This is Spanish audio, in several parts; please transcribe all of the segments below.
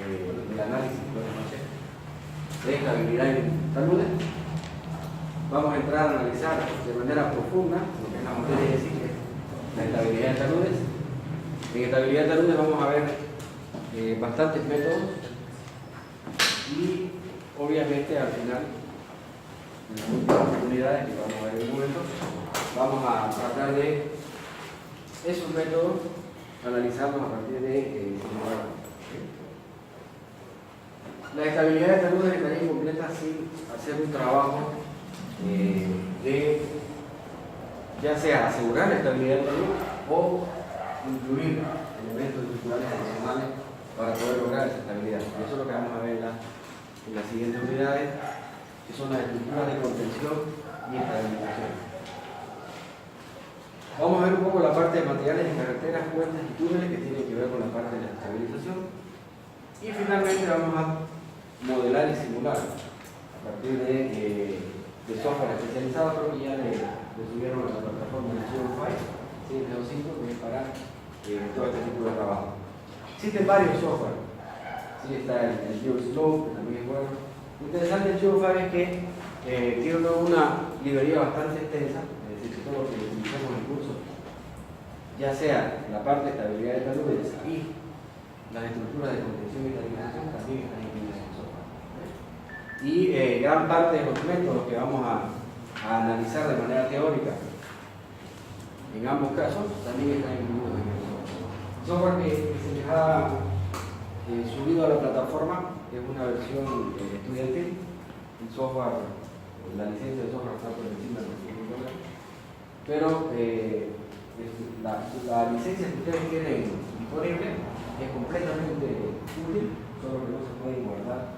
del análisis de estabilidad en taludes. Vamos a entrar a analizar de manera profunda lo que es la materia de ciclo, la estabilidad de taludes. En estabilidad de taludes vamos a ver bastantes métodos y obviamente al final, en las últimas oportunidades que vamos a ver en un momento, vamos a tratar de esos métodos analizarlos a partir de la estabilidad de taludes estaría incompleta sin hacer un trabajo de ya sea asegurar la estabilidad del talud o incluir elementos estructurales adicionales para poder lograr esa estabilidad. Y eso es lo que vamos a ver en las siguientes unidades, que son las estructuras de contención y estabilización. Vamos a ver un poco la parte de materiales de carreteras, puentes y túneles que tienen que ver con la parte de la estabilización. Y finalmente vamos a modelar y simular a partir de software especializado, pero que ya le subieron a la plataforma de Geofy, Geo5, que es para todo este tipo de trabajo. Existen varios software. Sí, está el GeoSlope, que también es bueno. Lo interesante del Geofy es que tiene una librería bastante extensa, es decir, que todo lo que utilizamos en el curso, ya sea la parte de estabilidad de taludes y las estructuras de contención y estabilización, también están incluidas en el software. Y gran parte de los métodos que vamos a analizar de manera teórica en ambos casos también están incluidos en el software que se les ha subido a la plataforma. Es una versión estudiantil. El software, la licencia de software está por encima de los $500, pero la licencia que ustedes tienen disponible es completamente útil, solo que no se pueden guardar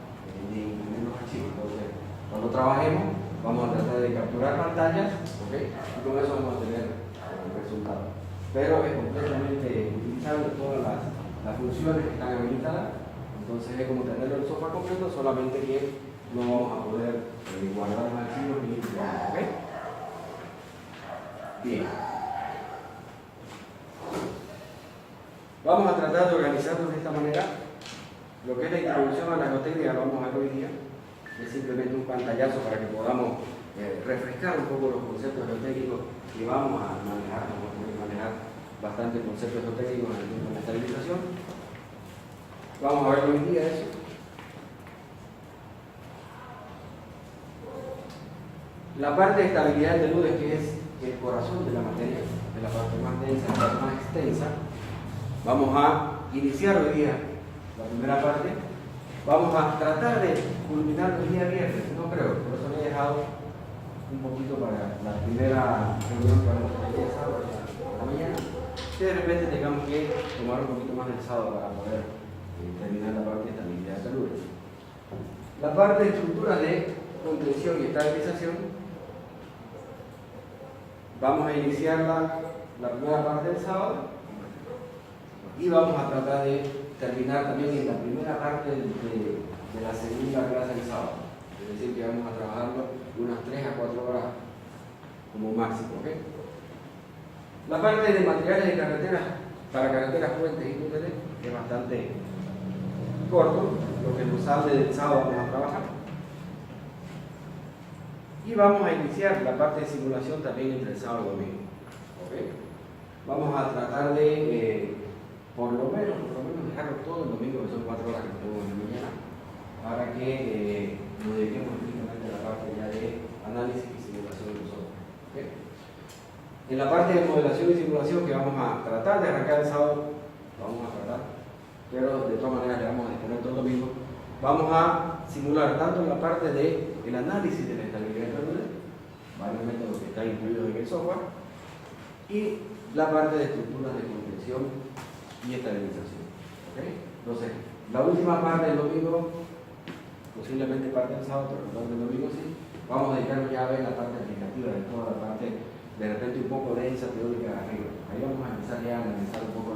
ni incluir los archivos. Entonces, cuando trabajemos, vamos a tratar de capturar pantallas, ¿okay? Y con eso vamos a tener el resultado. Pero es completamente utilizable todas las funciones que están habilitadas. Entonces es como tener el software completo, solamente que no vamos a poder guardar los archivos ni incluirlos. ¿Okay? Bien. Vamos a tratar de organizarnos de esta manera. Lo que es la introducción a la geotécnica lo vamos a ver hoy día. Es simplemente un pantallazo para que podamos refrescar un poco los conceptos geotécnicos que vamos a manejar. Vamos a poder manejar bastantes conceptos geotécnicos en el tiempo de la estabilización. Vamos a ver hoy día eso. La parte de estabilidad de taludes, que es el corazón de la materia, de la parte más densa, la parte más extensa. Vamos a iniciar hoy día la primera parte. Vamos a tratar de culminar el día viernes, no creo, por eso le he dejado un poquito para la primera reunión que vamos a tener el sábado por la mañana. Que de repente tengamos que tomar un poquito más del sábado para poder terminar la parte de estabilidad de taludes. La parte de estructuras de contención y estabilización, vamos a iniciar la primera parte del sábado. Y vamos a tratar de terminar también en la primera parte de la segunda clase del sábado. Es decir, que vamos a trabajarlo unas 3 a 4 horas como máximo. ¿Okay? La parte de materiales de carreteras, para carreteras, puentes y túneles, es bastante corto. Lo que nos sale del sábado vamos a trabajar. Y vamos a iniciar la parte de simulación también entre el sábado y el domingo. ¿Okay? Vamos a tratar de por lo menos dejarlo todo el domingo, que son 4 horas que tenemos en la mañana, para que nos dediquemos únicamente a la parte ya de análisis y simulación de nosotros. ¿Okay? En la parte de modelación y simulación, que vamos a tratar de arrancar el sábado, vamos a tratar, pero de todas maneras le vamos a disponer todo el domingo. Vamos a simular tanto en la parte del análisis de la estabilidad de taludes, varios métodos que están incluidos en el software, y la parte de estructuras de contención y estabilización. ¿Okay? Entonces, la última parte del domingo, posiblemente parte del sábado, pero no del domingo sí, vamos a dedicarnos ya a ver la parte aplicativa de toda la parte, de repente un poco densa, teórica arriba. Ahí vamos a empezar ya a analizar un poco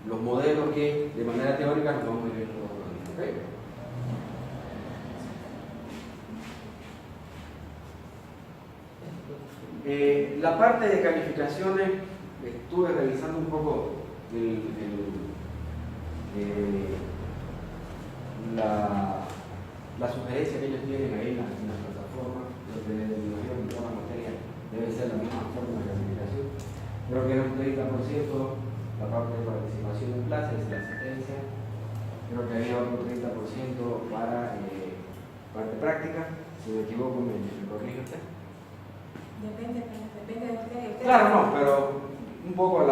los modelos que de manera teórica nos vamos a ir viendo todos los días. ¿Okay? La parte de calificaciones, estuve revisando un poco la sugerencia que ellos tienen ahí en la plataforma, lo que de denominación en toda la materia debe ser la misma forma de calificación. Creo que era un 30% la parte de participación en clases, la asistencia. Creo que había otro 30% para parte práctica. Si me equivoco, me corrige usted. Depende de usted. Claro, no, pero un poco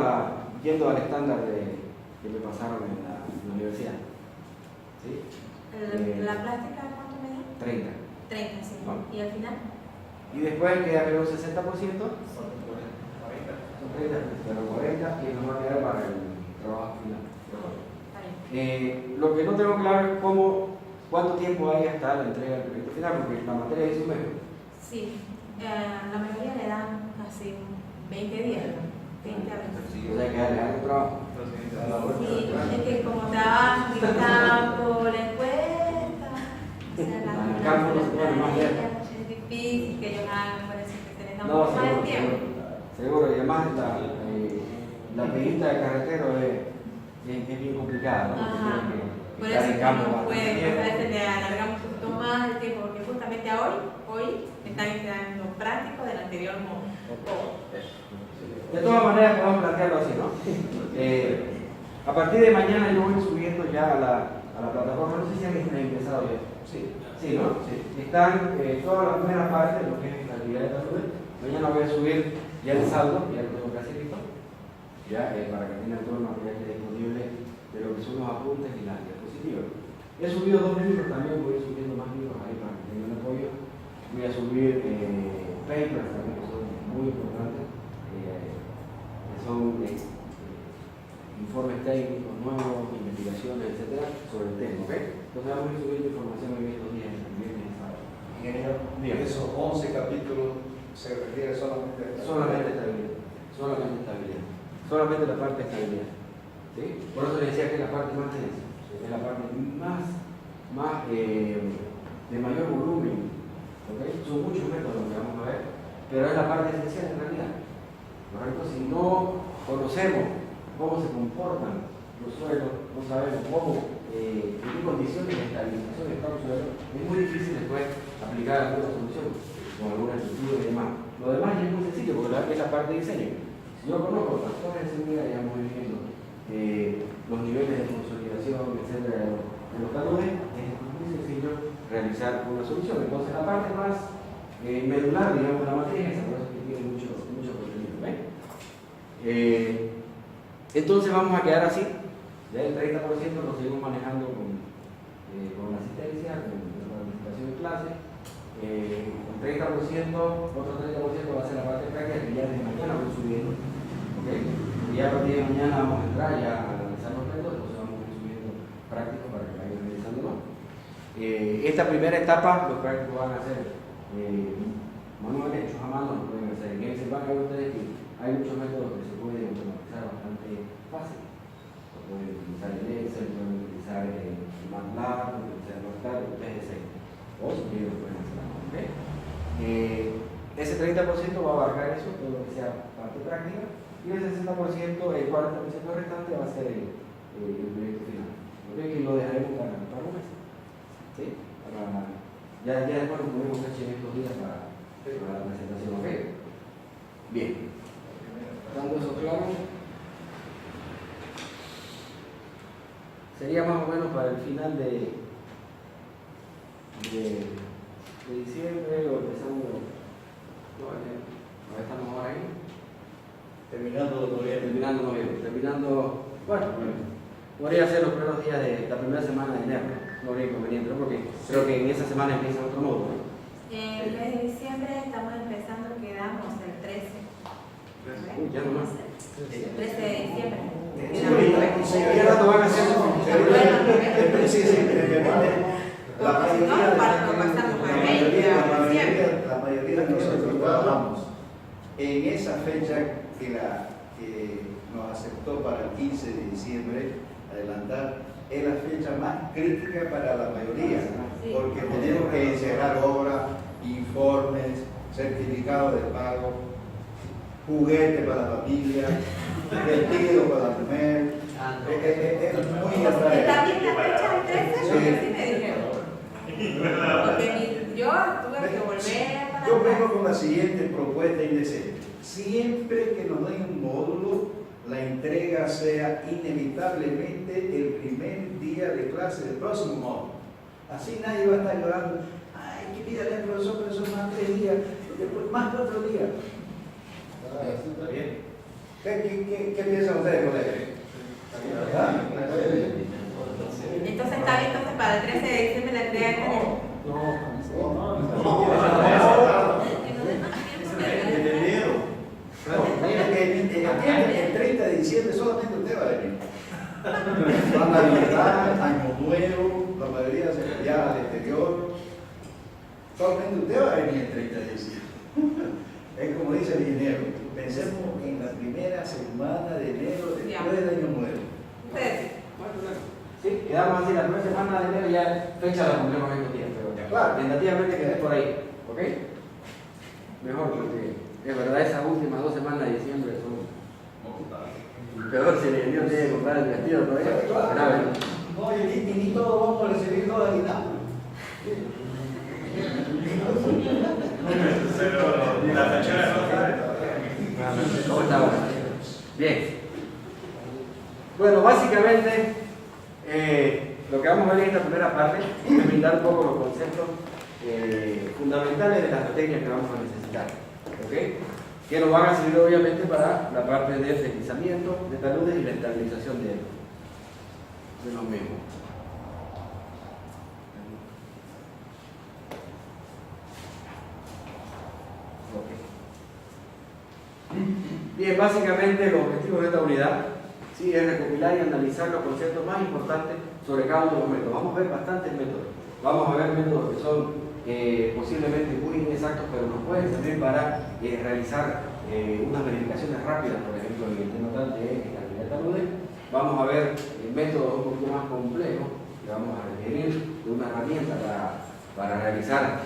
yendo al estándar que me pasaron en la universidad. ¿Sí? ¿La práctica cuánto me dio? 30. 30, sí. Bueno. ¿Y al final? Y después queda un 60%. Son 40. Son 30, pero 40 y nos va a quedar para el trabajo final. Lo que no tengo claro es cuánto tiempo hay hasta la entrega del proyecto final, porque la materia es un mes. Sí, la mayoría le dan casi 20 días, 20 a 20. O sea, que darle algo trabajo. Sí, es que como trabajo en campo, les cuesta. O sea, En el campo no se puede más leer. es difícil que ellos hagan, por eso que se les da un No, poco más de tiempo. seguro, y además la pedita de carretero es bien complicada, ¿no? Ajá. Por Estar eso en campo no bastante puede, tiempo. a veces le alargamos un poquito más el tiempo, porque justamente hoy están estudiando práctico del anterior módulo. De todas maneras, podemos plantearlo así, ¿no? A partir de mañana yo voy subiendo ya a la plataforma, no sé si han empezado ya. Sí. Sí, ¿no? Sí. Están todas las primeras partes, lo que es la actividad de salud. Mañana voy a subir ya el saldo, ya lo tengo casi listo, ya para que tengan todo el material disponible de lo que son los apuntes y las diapositivas. He subido 2 libros, también voy a ir subiendo más libros ahí para que tengan apoyo. Voy a subir papers también, que son muy importantes, que son informes técnicos nuevos, investigaciones, etcétera, sobre el tema, ¿ok? Entonces vamos a ir subiendo información en estos días, viernes y sábado. Ingeniero, esos 11 capítulos se refiere solamente a estabilidad. Solamente la parte de estabilidad. ¿Sí? Por eso le decía que es la parte más densa, es la parte más de mayor volumen. ¿Okay? Son muchos métodos que vamos a ver, pero es la parte esencial en realidad. ¿Correcto? Si no conocemos cómo se comportan los suelos, no sabemos en qué condiciones de estabilización está un suelo, es muy difícil después aplicar alguna solución con alguna estructura y demás. Lo demás ya es muy sencillo porque es la parte de diseño. Si yo conozco los factores de seguridad, ya vamos viendo los niveles de consolidación, etcétera, de los taludes, es muy sencillo realizar una solución. Entonces la parte más medular, digamos, de la materia es esa, por eso que tiene mucho contenido. Entonces vamos a quedar así, ya el 30% lo seguimos manejando con la asistencia, con la participación en clase. El 30%, otro 30% va a ser la parte práctica que ya desde mañana voy subiendo. ¿Okay? Y ya a partir de mañana vamos a entrar ya a analizar los métodos, entonces vamos a ir subiendo prácticos para que vayan realizando más. Esta primera etapa, los prácticos van a ser manuales hechos a mano, lo pueden hacer en Excel. Van a ver ustedes que hay muchos métodos que se pueden automatizar bastante fácil. Lo pueden utilizar en Excel, pueden utilizar en MATLAB, pueden utilizar en MATLAB, ustedes deseen. O si quieren, lo pueden hacer. ¿Okay? Ese 30% va a abarcar eso, todo lo que sea parte práctica, y el 60%, el 40% restante va a ser el proyecto final. ¿Okay? Que lo dejaremos para un mes. ¿Sí? Ya después nos ponemos fecha en estos días para la presentación. ¿Ok? Bien. Dando eso claro, sería más o menos para el final de diciembre o empezando. Estamos ahora ahí. terminando noviembre. Bueno, podría ser los primeros días de la primera semana de enero, no habría inconveniente, ¿no? Porque creo que en esa semana empieza otro módulo. En el mes de diciembre estamos empezando, quedamos el 13. Ya no más. El 13 de diciembre. ¿Qué rato van a hacer? La mayoría de nosotros trabajamos en esa fecha que nos aceptó para el 15 de diciembre, adelantar, es la fecha más crítica para la mayoría, porque tenemos que encerrar obras, informes, certificados de pago, juguetes para la familia, vestidos para la mujer. Es muy atrás. ¿También la fecha del 13? Sí me dijeron. la siguiente propuesta indecente. Siempre que nos den un módulo, la entrega sea inevitablemente el primer día de clase del próximo módulo. Así nadie va a estar llorando. Ay, que pídale al profesor, pero son más 3 días, después más 4 días. ¿Está bien? ¿Qué piensan ustedes, colegas? Entonces está bien, entonces para el 13 de diciembre la entrega de tareas. En enero. El 30 de diciembre solamente usted va a venir. Van a Navidad, Año Nuevo, la mayoría se viaja al exterior. Solamente usted va a venir el 30 de diciembre. Es como dice el ingeniero, pensemos en la primera semana de enero después del Año Nuevo. Ustedes. Sí, quedamos así, la primera semana de enero ya fecha la cumplimos en estos días, pero Claro. tentativamente quedé por ahí, ¿ok? Mejor porque es verdad, esas últimas 2 semanas de diciembre son peor si el ingeniero tiene que comprar el vestido todavía. Grave, ¿no? No, y ni todos vamos a recibir los aguinaldos. ¿Cómo estamos? Bien. Bueno, básicamente lo que vamos a ver en esta primera parte es brindar un poco los conceptos fundamentales de las técnicas que vamos a necesitar, ¿ok? Que nos van a servir obviamente para la parte de deslizamiento de taludes y la estabilización de los mismos. Bien, básicamente los objetivos de esta unidad sí, es recopilar y analizar los conceptos más importantes sobre cada uno de los métodos. Vamos a ver bastantes métodos. Vamos a ver métodos que son posiblemente muy inexactos, pero nos pueden servir para realizar unas verificaciones rápidas, por ejemplo, en el tema de estabilidad de taludes. Vamos a ver métodos un poquito más complejos que vamos a requerir de una herramienta para realizar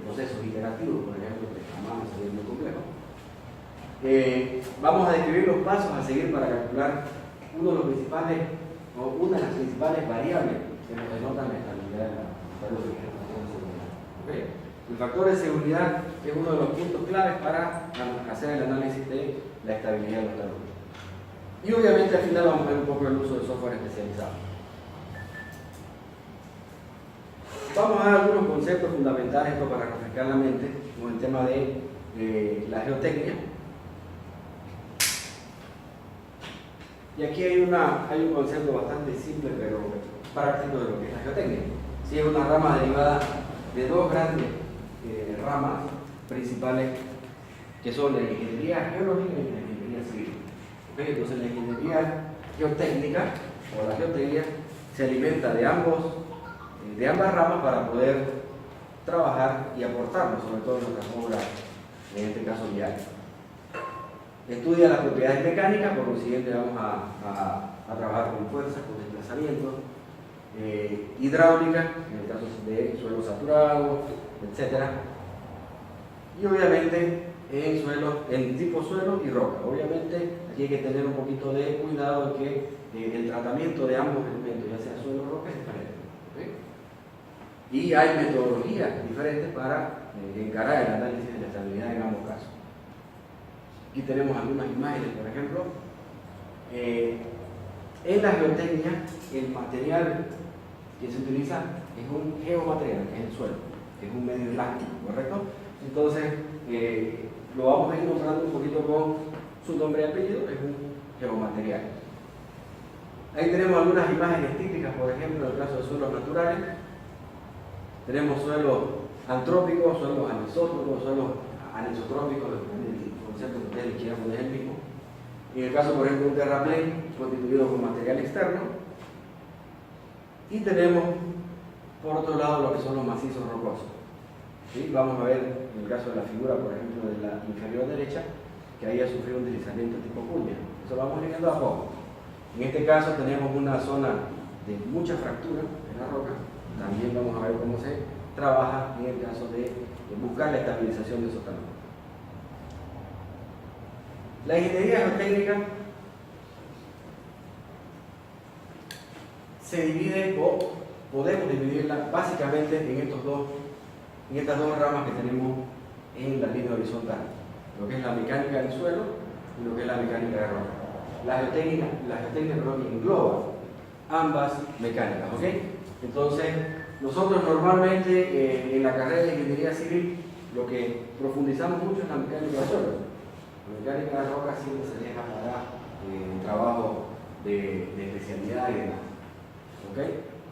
procesos iterativos, por ejemplo, que jamás es muy complejo. Vamos a describir los pasos a seguir para calcular una de las principales variables que nos denotan la estabilidad de la salud. ¿Okay? El factor de seguridad es uno de los puntos claves para hacer el análisis de la estabilidad de los taludes. Y obviamente al final vamos a ver un poco el uso de software especializado. Vamos a dar algunos conceptos fundamentales para refrescar la mente con el tema de la geotecnia. Y aquí hay un concepto bastante simple pero práctico de lo que es la geotecnia. Sí, es una rama derivada de 2 grandes ramas principales que son la ingeniería geológica y la ingeniería civil. ¿Okay? Entonces la ingeniería geotécnica o la geotecnia se alimenta de ambas ramas para poder trabajar y aportarnos, sobre todo en nuestras obras, en este caso viales. Estudia las propiedades mecánicas, por lo siguiente vamos a trabajar con fuerzas, con desplazamientos, hidráulica, en el caso de suelo saturado, etc. Y obviamente en tipo suelo y roca. Obviamente aquí hay que tener un poquito de cuidado de que el tratamiento de ambos elementos, ya sea suelo o roca, es diferente. ¿Okay? Y hay metodologías diferentes para encarar el análisis de la estabilidad en ambos casos. Aquí tenemos algunas imágenes, por ejemplo. En la geotecnia, el material que se utiliza es un geomaterial, que es el suelo, que es un medio elástico, ¿correcto? Entonces, lo vamos a ir mostrando un poquito con su nombre y apellido, es un geomaterial. Ahí tenemos algunas imágenes típicas, por ejemplo, en el caso de suelos naturales. Tenemos suelos antrópicos, suelos anisótropos, suelos anisotrópicos, el concepto que ustedes quieran poner el mismo. En el caso, por ejemplo, de un terraplén constituido con material externo. Y tenemos, por otro lado, lo que son los macizos rocosos. ¿Sí? Vamos a ver, en el caso de la figura, por ejemplo, de la inferior derecha, que ahí ha sufrido un deslizamiento tipo cuña. Eso lo vamos viendo a poco. En este caso tenemos una zona de mucha fractura en la roca. También vamos a ver cómo se trabaja en el caso de buscar la estabilización de esos taludes. La ingeniería geotécnica se divide, o podemos dividirla básicamente en estas dos ramas que tenemos en la línea horizontal, lo que es la mecánica del suelo y lo que es la mecánica de roca. La geotécnica engloba ambas mecánicas, ¿ok? Entonces, nosotros normalmente en la carrera de ingeniería civil lo que profundizamos mucho es la mecánica de suelo. La mecánica de roca siempre se deja para trabajo de especialidad y demás, ¿ok?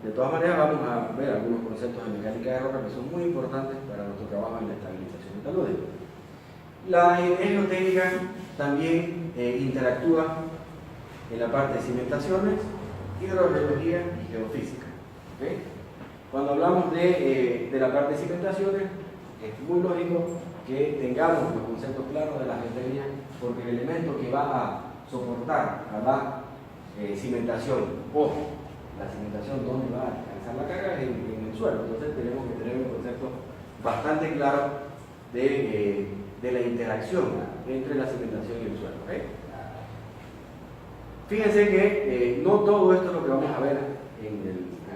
De todas maneras, vamos a ver algunos conceptos de mecánica de roca que son muy importantes para nuestro trabajo en la estabilización de taludes. La ingeniería geotécnica también interactúa en la parte de cimentaciones, hidrogeología y geofísica. ¿Okay? Cuando hablamos de la parte de cimentaciones, es muy lógico que tengamos los conceptos claros de la geotecnia, porque el elemento que va a soportar a la cimentación o la cimentación donde va a alcanzar la carga es en el suelo. Entonces tenemos que tener un concepto bastante claro de la interacción entre la cimentación y el suelo. ¿Okay? Fíjense que no todo esto es lo que vamos a ver en la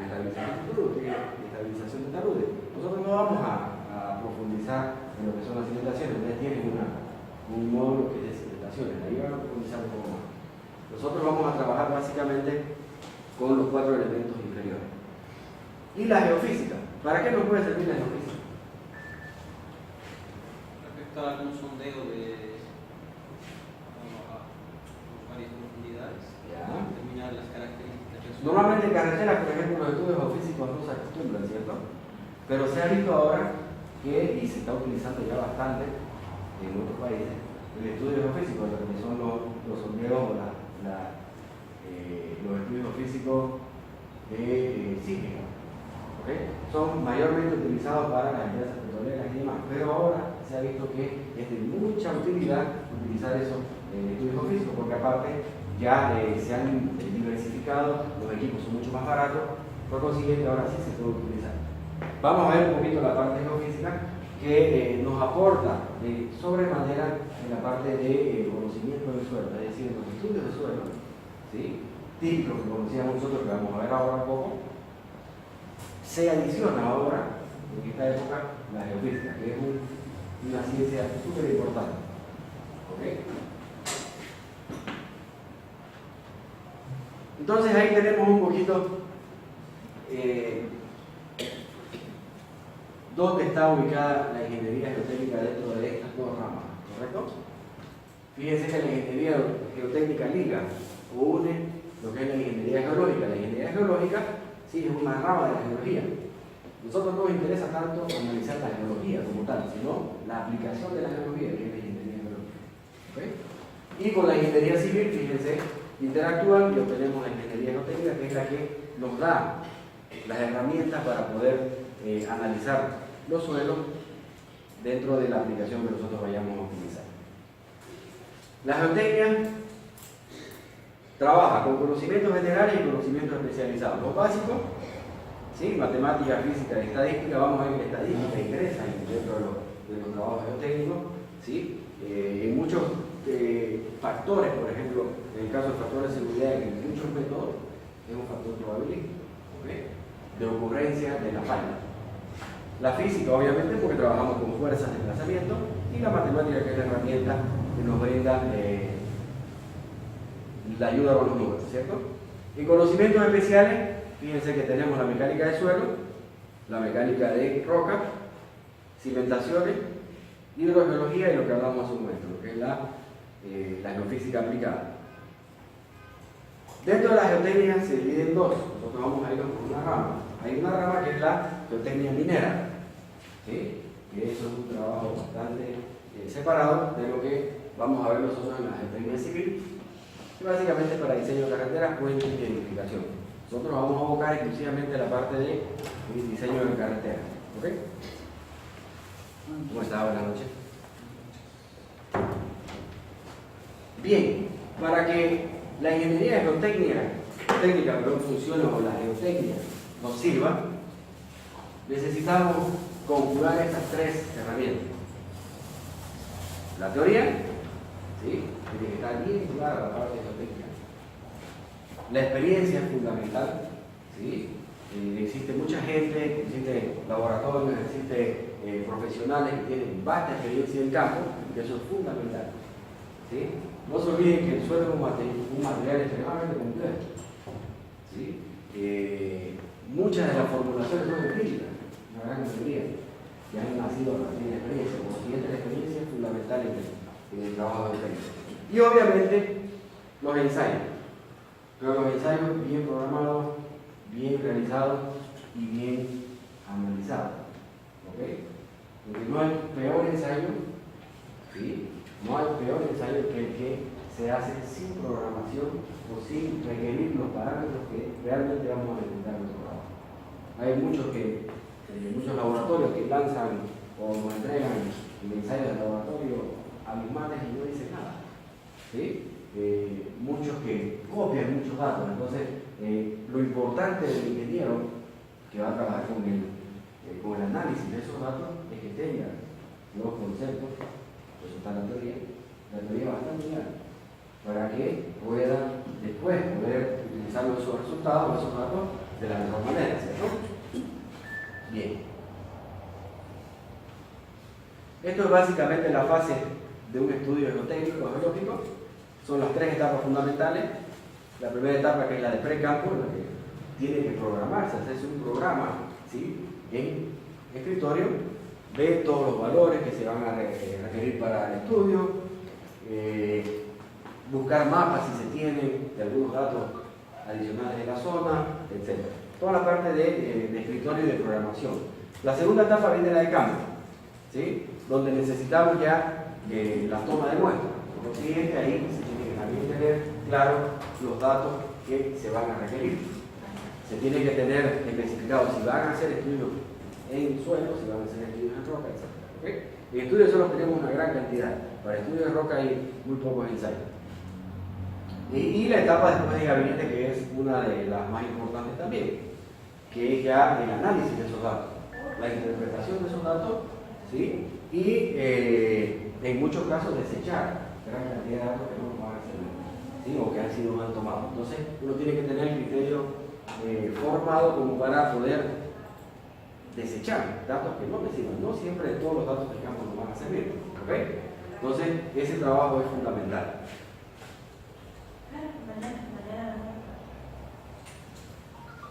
estabilización de taludes. Nosotros no vamos a profundizar en lo que son las cimentaciones. Ustedes tienen un módulo que es de cimentaciones, ahí van a profundizar un poco más. Nosotros vamos a trabajar básicamente con los 4 elementos inferiores. Y la geofísica. ¿Para qué nos puede servir la geofísica? Respecto a algún sondeo de varias profundidades, determinar las características. Normalmente en carreteras, por ejemplo, los estudios geofísicos no se acostumbran, ¿cierto? Pero se ha visto ahora que, y se está utilizando ya bastante en otros países, el estudio geofísico, lo que son los sondeos o los estudios físicos de sísmica. ¿Okay? Son mayormente utilizados para las empresas petroleras y demás, pero ahora se ha visto que es de mucha utilidad utilizar esos estudios físicos, porque aparte ya se han diversificado, los equipos son mucho más baratos, por consiguiente ahora sí se puede utilizar. Vamos a ver un poquito la parte geofísica que nos aporta de sobremanera en la parte de conocimiento del suelo, es decir, los estudios de suelo, ¿sí? Típicos que conocíamos nosotros, que vamos a ver ahora un poco. Se adiciona ahora, en esta época, la geofísica, que es una ciencia súper importante. ¿Okay? Entonces ahí tenemos un poquito dónde está ubicada la ingeniería geotécnica dentro de estas dos ramas, ¿correcto? Fíjense que la ingeniería geotécnica liga o une lo que es la ingeniería geológica. La ingeniería geológica sí es una rama de la geología. Nosotros no nos interesa tanto analizar la geología como tal, sino la aplicación de la geología, que es la ingeniería geológica. ¿Okay? Y con la ingeniería civil, fíjense, interactúan y obtenemos la ingeniería geotécnica, que es la que nos da las herramientas para poder analizar los suelos dentro de la aplicación que nosotros vayamos a utilizar. La geotecnia trabaja con conocimientos generales y conocimientos especializados. Los básicos, ¿sí? Matemática, física y estadística. Vamos a ver que estadística ingresa dentro de los trabajos geotécnicos, ¿sí? En muchos factores, por ejemplo, en el caso del factor de seguridad, en muchos métodos, es un factor probabilístico, ¿okay? De ocurrencia de la falla. La física, obviamente, porque trabajamos con fuerzas de desplazamiento, y la matemática, que es la herramienta que nos brinda la ayuda con los números, ¿cierto? En conocimientos especiales, fíjense que tenemos la mecánica de suelo, la mecánica de roca, cimentaciones, hidrogeología y lo que hablamos hace un momento, lo que es la geofísica aplicada. Dentro de la geotecnia se divide en dos. Nosotros vamos a irnos por una rama. Hay una rama que es la geotecnia minera, ¿sí? Que eso es un trabajo bastante separado de lo que vamos a ver nosotros en la geotecnia civil, que básicamente es para diseño de carreteras, puentes y edificación. Nosotros vamos a abocar exclusivamente la parte de diseño de carreteras. ¿Ok? ¿Cómo está? Buenas noches. Bien, para que la ingeniería geotécnica funcione o la geotecnia nos sirva, necesitamos conjugar estas tres herramientas. La teoría, ¿sí? Tiene que estar bien clara la parte geotécnica. La experiencia es fundamental, ¿sí? Existe mucha gente, existe laboratorios, existe profesionales que tienen vasta experiencia en campo, que eso es fundamental. ¿Sí? No se olviden que el suelo es un material extremadamente complejo. ¿Sí? Muchas de las formulaciones son empíricas, la gran mayoría, que han nacido a partir de experiencia. Como siguiente, la experiencia es fundamental en el trabajo de experiencia. Y obviamente los ensayos. Pero los ensayos bien programados, bien realizados y bien analizados. ¿Ok? Porque no hay peor ensayo, ¿sí? No hay peor ensayo que el que se hace sin programación o sin requerir los parámetros que realmente vamos a necesitar en nuestro trabajo. Hay muchos laboratorios que lanzan o nos entregan el ensayo del laboratorio a mis mates y no dicen nada. ¿Sí? Muchos que copian muchos datos. Entonces, lo importante del ingeniero que va a trabajar con el análisis de esos datos es que tenga los conceptos, eso está en la teoría bastante clara, para que pueda después poder utilizar esos resultados, esos datos de la mejor manera, ¿cierto? Bien. Esto es básicamente la fase de un estudio geotécnico, geológico. Son las tres etapas fundamentales. La primera etapa, que es la de precampo, en la que tiene que programarse, hacerse un programa, ¿sí?, en escritorio, ve todos los valores que se van a requerir para el estudio, buscar mapas si se tienen de algunos datos adicionales de la zona, etc. Toda la parte de escritorio y de programación. La segunda etapa viene la de campo, ¿sí?, donde necesitamos ya la toma de muestras. Por lo siguiente, ahí se tiene que también tener claro los datos que se van a requerir. Se tiene que tener especificado si van a hacer estudios en suelo, si van a hacer estudios en roca, etc. ¿Okay? En estudios solo tenemos una gran cantidad. Para estudios de roca hay muy pocos ensayos. Y la etapa después de gabinete, que es una de las más importantes también, que es ya el análisis de esos datos, la interpretación de esos datos, ¿sí?, y en muchos casos desechar gran cantidad de datos que no van a servir, ¿sí?, o que han sido mal tomados. Entonces uno tiene que tener el criterio formado como para poder desechar datos que no me sirvan. No siempre todos los datos del campo nos van a servir, ¿ok? Entonces ese trabajo es fundamental.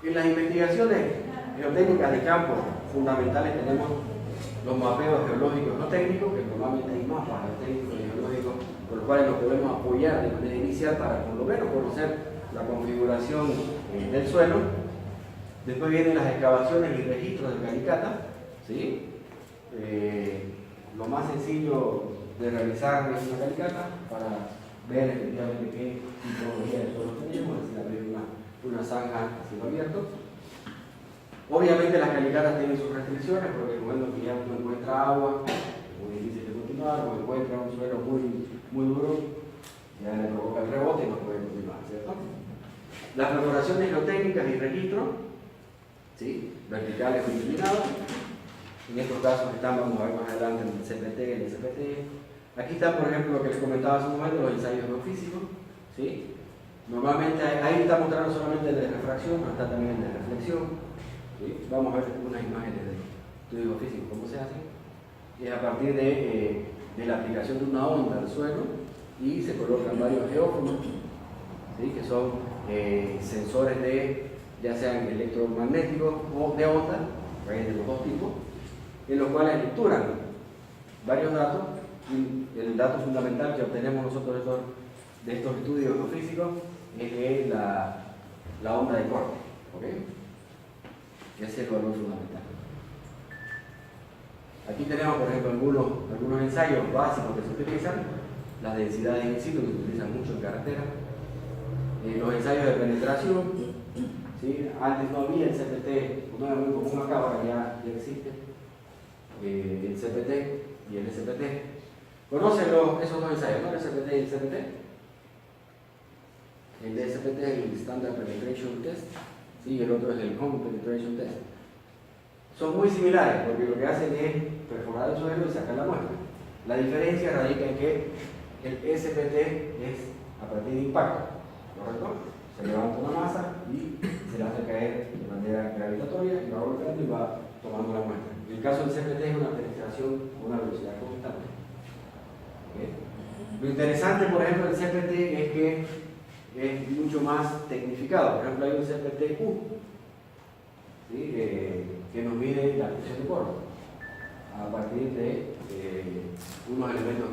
En las investigaciones geotécnicas de campo fundamentales tenemos los mapeos geológicos no técnicos, que normalmente hay mapas geotécnicos y geológicos con los cuales nos podemos apoyar de manera inicial para por lo menos conocer la configuración del suelo. Después vienen las excavaciones y registros de calicata, ¿sí? Lo más sencillo de realizar es una calicata para ver efectivamente qué tipología de suelo tenemos, es decir, abrir una zanja a cielo abierto. Obviamente las calicatas tienen sus restricciones, porque cuando ya uno encuentra agua, es muy difícil de continuar, o encuentra un suelo muy duro, ya le provoca el rebote y no puede continuar, ¿cierto? Las perforaciones geotécnicas y registros, ¿sí?, verticales o inclinadas. En estos casos vamos a ver más adelante el CPT y el SPT. Aquí está, por ejemplo, lo que les comentaba hace un momento, los ensayos geofísicos, ¿sí? Normalmente ahí está mostrando solamente el de refracción, pero está también el de reflexión. ¿Sí? Vamos a ver unas imágenes de estudio geofísico, cómo se hace. Es a partir de la aplicación de una onda al suelo y se colocan varios geófonos, ¿sí?, que son sensores ya sean electromagnéticos o de onda, hay de los dos tipos, en los cuales lecturan varios datos, y el dato fundamental que obtenemos nosotros de estos estudios geofísicos es la onda de corte, ¿ok? Ese es el valor fundamental. Aquí tenemos, por ejemplo, algunos ensayos básicos que se utilizan, las densidades in situ que se utilizan mucho en carretera, los ensayos de penetración, ¿sí? Antes no había el CPT, no era muy común acá, ahora ya existe el CPT y el SPT. ¿Conocen esos dos ensayos, no? El SPT y el CPT. El de SPT es el Standard Penetration Test, ¿sí?, y el otro es el Home Penetration Test. Son muy similares porque lo que hacen es perforar el suelo y sacar la muestra. La diferencia radica en que el SPT es a partir de impacto, ¿correcto? Se levanta una masa y se la hace caer de manera gravitatoria y va golpeando y va tomando la muestra. En el caso del CFT es una penetración a una velocidad constante. ¿Okay? Lo interesante, por ejemplo, del CFT es que es mucho más tecnificado. Por ejemplo, hay un CFT-Q, ¿sí? Que nos mide la presión de polvo a partir de unos elementos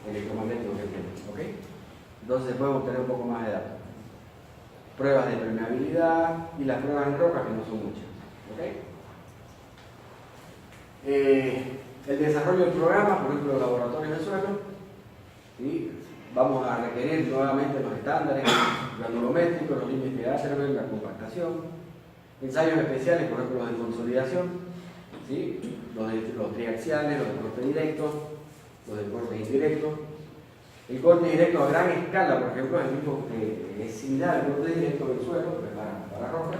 electromagnéticos que tiene. ¿Okay? Entonces se puede obtener un poco más de datos. Pruebas de permeabilidad y las pruebas en roca, que no son muchas. ¿Okay? El desarrollo del programa, por ejemplo, los laboratorios de suelo, ¿sí? Vamos a requerir nuevamente los estándares granulométricos, los límites de Atherberg, la compactación, ensayos especiales, por ejemplo, los de consolidación, ¿sí? los triaxiales, los de corte directo, los de corte indirecto. El corte directo a gran escala, por ejemplo, es el mismo que es similar al corte directo del suelo, pero para rocas.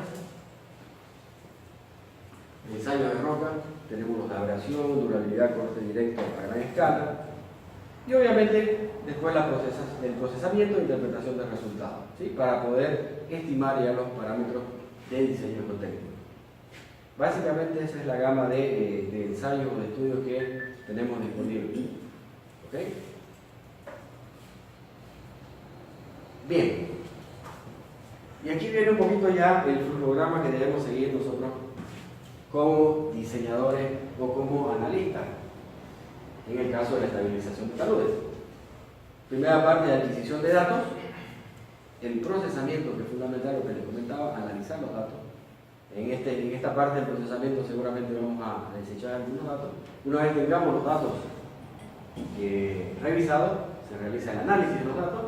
Ensayos de roca, tenemos los de abrasión, durabilidad, corte directo a gran escala. Y obviamente después el procesamiento e interpretación del resultado, ¿sí? Para poder estimar ya los parámetros de diseño geotécnico. Básicamente esa es la gama de ensayos o de estudios que tenemos disponibles. ¿Okay? Bien. Y aquí viene un poquito ya el flujograma que debemos seguir nosotros como diseñadores o como analistas, en el caso de la estabilización de taludes. Primera parte de adquisición de datos, el procesamiento, que es fundamental, lo que les comentaba, analizar los datos. En esta parte del procesamiento seguramente vamos a desechar algunos datos. Una vez tengamos los datos revisados, se realiza el análisis de los datos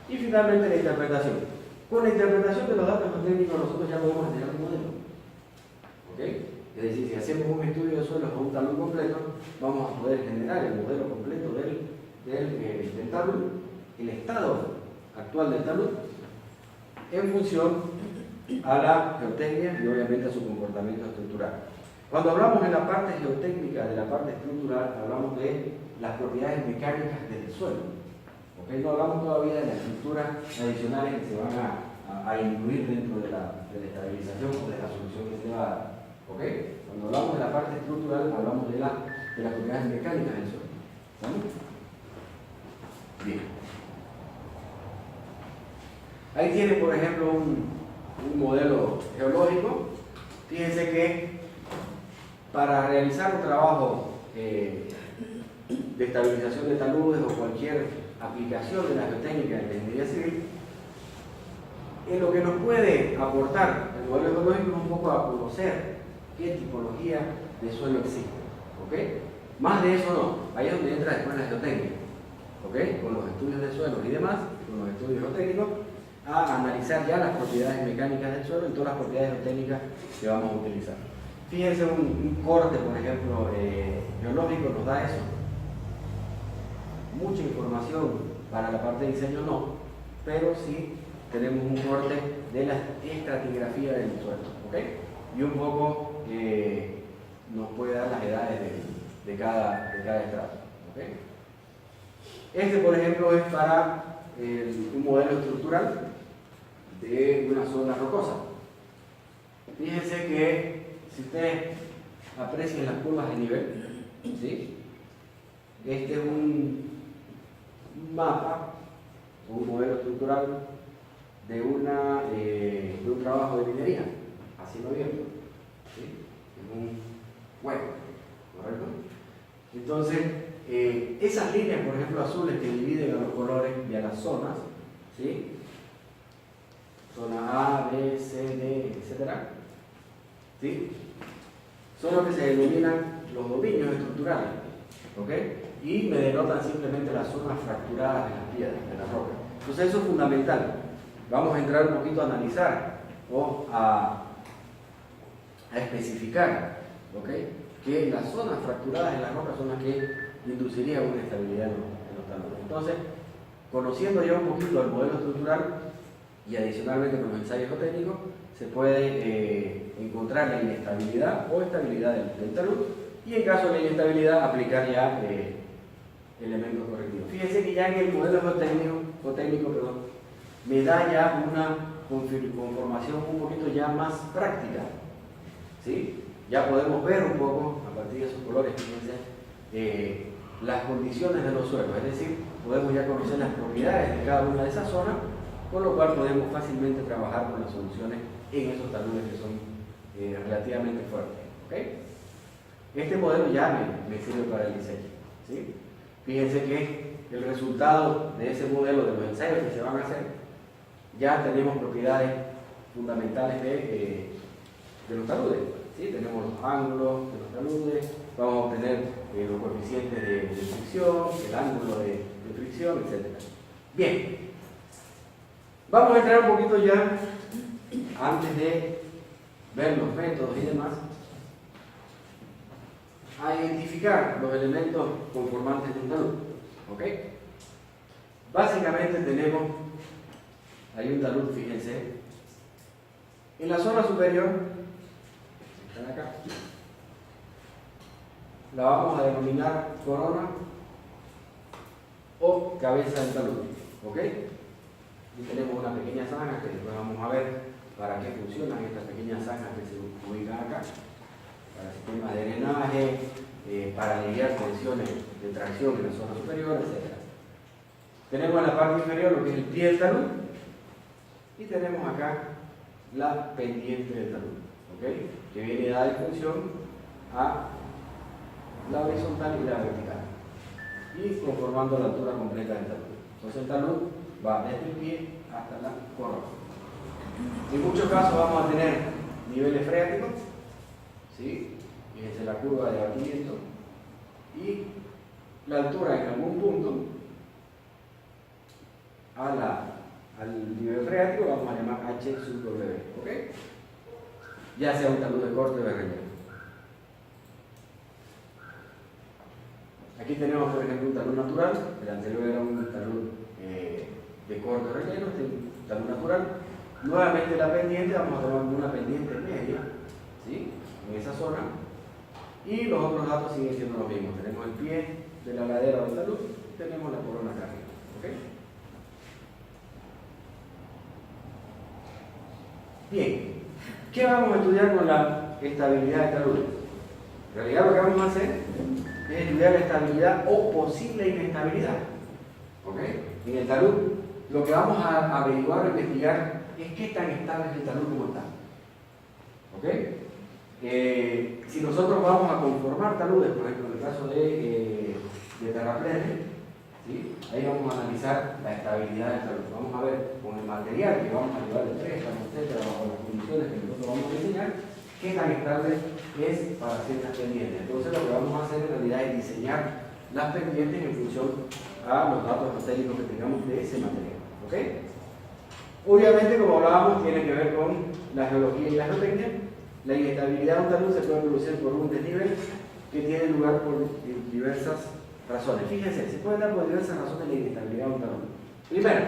y finalmente la interpretación. Con la interpretación de los datos técnicos nosotros ya podemos generar un modelo. ¿Okay? Es decir, si hacemos un estudio de suelos con un talud completo, vamos a poder generar el modelo completo del talud, el estado actual del talud, en función a la geotecnia y obviamente a su comportamiento estructural. Cuando hablamos de la parte geotécnica, de la parte estructural, hablamos de las propiedades mecánicas del suelo. ¿Okay? No hablamos todavía de las estructuras adicionales que se van a incluir dentro de la estabilización o de la solución que se va a dar. ¿Okay? Cuando hablamos de la parte estructural, hablamos de las propiedades mecánicas del suelo. ¿Vale? Bien. Ahí tiene, por ejemplo, un modelo geológico. Fíjense que para realizar un trabajo de estabilización de taludes o cualquier aplicación de la geotécnica en la ingeniería civil, en lo que nos puede aportar el modelo geológico es un poco a conocer qué tipología de suelo existe. ¿Okay? Más de eso no, ahí es donde entra después la geotécnica. ¿Okay? Con los estudios de suelos y demás, con los estudios geotécnicos, a analizar ya las propiedades mecánicas del suelo y todas las propiedades geotécnicas que vamos a utilizar. Fíjense, un corte, por ejemplo, geológico nos da eso. Mucha información para la parte de diseño no, pero sí tenemos un corte de la estratigrafía del suelo. ¿Okay? Y un poco nos puede dar las edades de cada estrato. ¿Okay? Este, por ejemplo, es para un modelo estructural de una zona rocosa. Fíjense que si ustedes aprecian las curvas de nivel, ¿sí? Este es un mapa o un modelo estructural de un trabajo de minería, así lo abierto, ¿sí? Es un hueco, ¿correcto? Entonces, esas líneas, por ejemplo, azules que dividen a los colores y a las zonas, ¿sí? Zona A, B, C, D, etc. ¿Sí? Son los que se denominan los dominios estructurales, ¿ok? Y me denotan simplemente las zonas fracturadas de las piedras, de la roca. Entonces eso es fundamental. Vamos a entrar un poquito a analizar o a especificar, ¿ok? Que las zonas fracturadas de la roca son las que inducirían una estabilidad en los taludes. Entonces, conociendo ya un poquito el modelo estructural y adicionalmente con los ensayos geotécnicos, se puede encontrar la inestabilidad o estabilidad del talud y en caso de la inestabilidad aplicar ya elementos correctivos. Fíjense que ya en el modelo geotécnico me da ya conformación un poquito ya más práctica, ¿sí? Ya podemos ver un poco, a partir de esos colores, fíjense, las condiciones de los suelos, es decir, podemos ya conocer las propiedades de cada una de esas zonas, con lo cual podemos fácilmente trabajar con las soluciones en esos taludes que son relativamente fuertes, ¿ok? Este modelo ya me sirve para el diseño, ¿sí? Fíjense que el resultado de ese modelo, de los ensayos que se van a hacer, ya tenemos propiedades fundamentales de los taludes, ¿sí? Tenemos los ángulos de los taludes, vamos a obtener los coeficientes de fricción, el ángulo de fricción, etc. Bien, vamos a entrar un poquito ya, antes de ver los métodos y demás, a identificar los elementos conformantes de un talud, ¿ok? Básicamente tenemos, hay un talud, fíjense, en la zona superior, están acá, la vamos a denominar corona o cabeza del talud, ¿ok? Y tenemos una pequeña zanja que después vamos a ver para qué funcionan estas pequeñas zanjas que se ubican acá, para sistemas de drenaje, para aliviar tensiones de tracción en la zona superior, etc. Tenemos en la parte inferior lo que es el pie del talud y tenemos acá la pendiente del talud, ¿ok? Que viene dada en función a la horizontal y la vertical y conformando la altura completa del talud. Entonces el talud va desde el pie hasta la corona. En muchos casos vamos a tener niveles freáticos, ¿sí? Fíjense la curva de abatimiento y la altura en algún punto al nivel freático vamos a llamar H sub W, ¿ok? Ya sea un talud de corte o de relleno. Aquí tenemos, por ejemplo, un talud natural, el anterior era un talud de corte o relleno, este es un talud natural. Nuevamente la pendiente, vamos a tomar una pendiente media, ¿sí? En esa zona. Y los otros datos siguen siendo los mismos. Tenemos el pie de la ladera del talud y tenemos la corona acá arriba, ¿ok? Bien, ¿qué vamos a estudiar con la estabilidad del talud? En realidad lo que vamos a hacer es estudiar la estabilidad o posible inestabilidad, ¿ok? En el talud lo que vamos a averiguar o investigar es qué tan estable es el talud como está, ¿ok? Si nosotros vamos a conformar taludes, por ejemplo en el caso de terraplén, ¿sí? Ahí vamos a analizar la estabilidad del talud. Vamos a ver con el material que vamos a llevar de préstamo, etcétera, bajo las condiciones que nosotros vamos a diseñar, qué tan estable es para ciertas pendientes. Entonces lo que vamos a hacer en realidad es diseñar las pendientes en función a los datos técnicos que tengamos de ese material, ¿ok? Obviamente, como hablábamos, tiene que ver con la geología y la geotecnia. La inestabilidad de un talud se puede producir por un desnivel que tiene lugar por diversas razones. Fíjense, se puede dar por diversas razones la inestabilidad de un talud. Primero,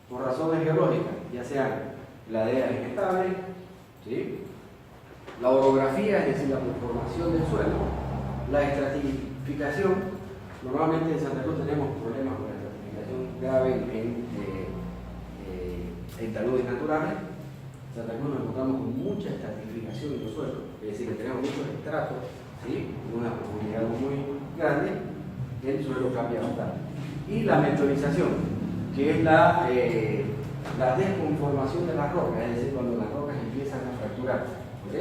por razones geológicas, ya sea la ladera es inestable, ¿sí? La orografía, es decir, la conformación del suelo, la estratificación. Normalmente en Santa Cruz tenemos problemas con la estratificación grave en taludes naturales. En Santa Cruz nos encontramos con mucha estratificación en los suelos, es decir, que tenemos muchos estratos, ¿sí? Una profundidad muy grande, el suelo cambia bastante. Y la meteorización, que es la desconformación de las rocas, es decir, cuando las rocas empiezan a fracturar, ¿ok?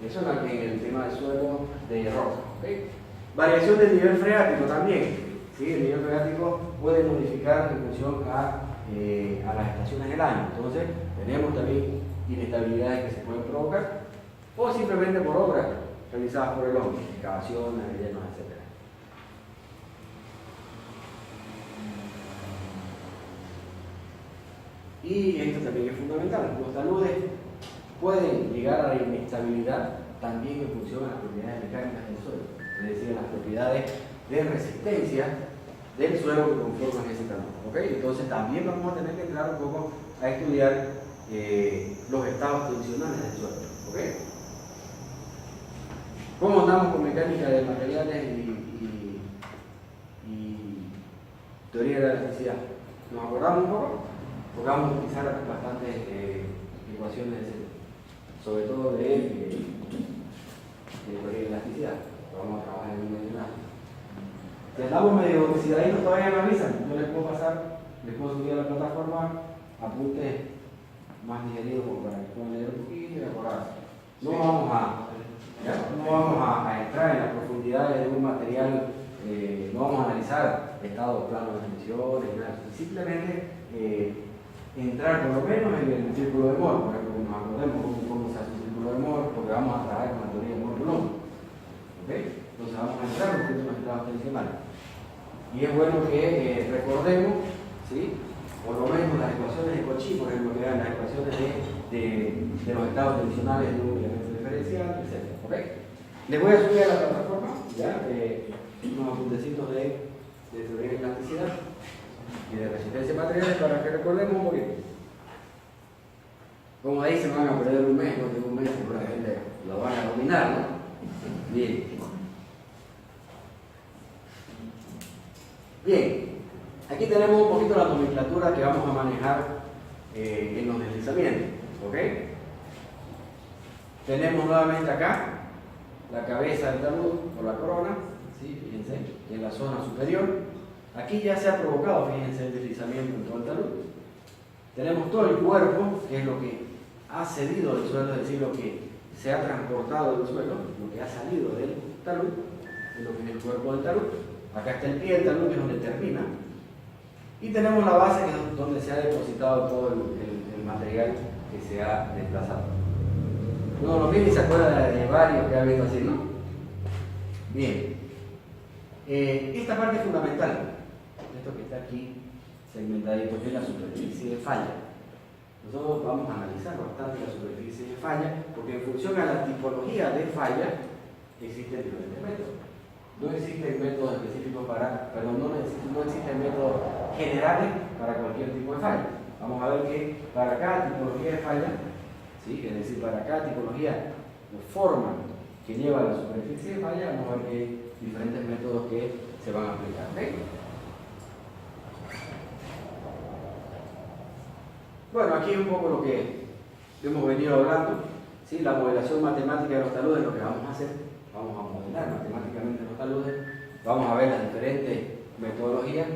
Eso en el tema del suelo de roca, ¿ok? Variación del nivel freático también, ¿sí? El nivel freático puede modificar en función a las estaciones del año. Entonces, tenemos también inestabilidades que se pueden provocar o simplemente por obras realizadas por el hombre, excavaciones, rellenos, etc. Y esto también es fundamental. Los taludes pueden llegar a la inestabilidad también en función a las propiedades mecánicas del suelo, es decir, a las propiedades de resistencia del suelo que conforman ese talud, ¿ok? Entonces también vamos a tener que entrar un poco a estudiar los estados tensionales del suelo, ¿ok? ¿Cómo andamos con mecánica de materiales y teoría de la elasticidad? ¿Nos acordamos un poco? porque vamos a utilizar bastantes ecuaciones, sobre todo de elasticidad. Vamos a trabajar en un medio elástico. Si andamos medio oxidaditos todavía me avisan, yo les puedo pasar, les puedo subir a la plataforma apuntes más digeridos como para que puedan leer un poquito y acordarse. No vamos a entrar en las profundidades de un material, no vamos a analizar estado, plano de tensiones, nada. Simplemente entrar por lo menos en el círculo de Mohr, para que nos acordemos cómo se hace un círculo de Mohr, porque vamos a trabajar con la teoría de Mohr-Coulomb. ¿Okay? Entonces vamos a entrar en los estados tensionales. Y es bueno que recordemos, ¿sí?, por lo menos las ecuaciones de Cauchy, por ejemplo, que eran las ecuaciones de los estados tensionales de un elemento diferencial, etc. ¿Okay? Les voy a subir a la plataforma ya unos apuntecitos de teoría de elasticidad y de resistencia a materiales para que recordemos un poquito. Como ahí se van a perder un mes, porque un mes seguramente lo van a dominar, ¿no? Bien. Bien. Aquí tenemos un poquito la nomenclatura que vamos a manejar en los deslizamientos. ¿Ok? Tenemos nuevamente acá la cabeza del talud o la corona, ¿sí? Fíjense, en la zona superior. Aquí ya se ha provocado, fíjense, el deslizamiento en todo el talud. Tenemos todo el cuerpo, que es lo que ha cedido del suelo, es decir, lo que se ha transportado del suelo, lo que ha salido del talud, es lo que es el cuerpo del talud. Acá está el pie del talud, que es donde termina. Y tenemos la base, que es donde se ha depositado todo el material que se ha desplazado. No, lo mismo se acuerda de varios que ha habido así, ¿no? Bien. Esta parte es fundamental. Esto que está aquí segmentadito, que es la superficie de falla. Nosotros vamos a analizar bastante la superficie de falla, porque en función a la tipología de falla existen diferentes métodos. No existen métodos específicos no existen métodos generales para cualquier tipo de falla. Vamos a ver que para cada tipología de falla, ¿sí?, es decir, para cada tipología o forma que lleva la superficie de falla, vamos a ver que hay diferentes métodos que se van a aplicar. ¿Okay? Bueno, aquí un poco lo que hemos venido hablando, ¿sí? La modelación matemática de los taludes, lo que vamos a hacer. Vamos a modelar matemáticamente los taludes, vamos a ver las diferentes metodologías.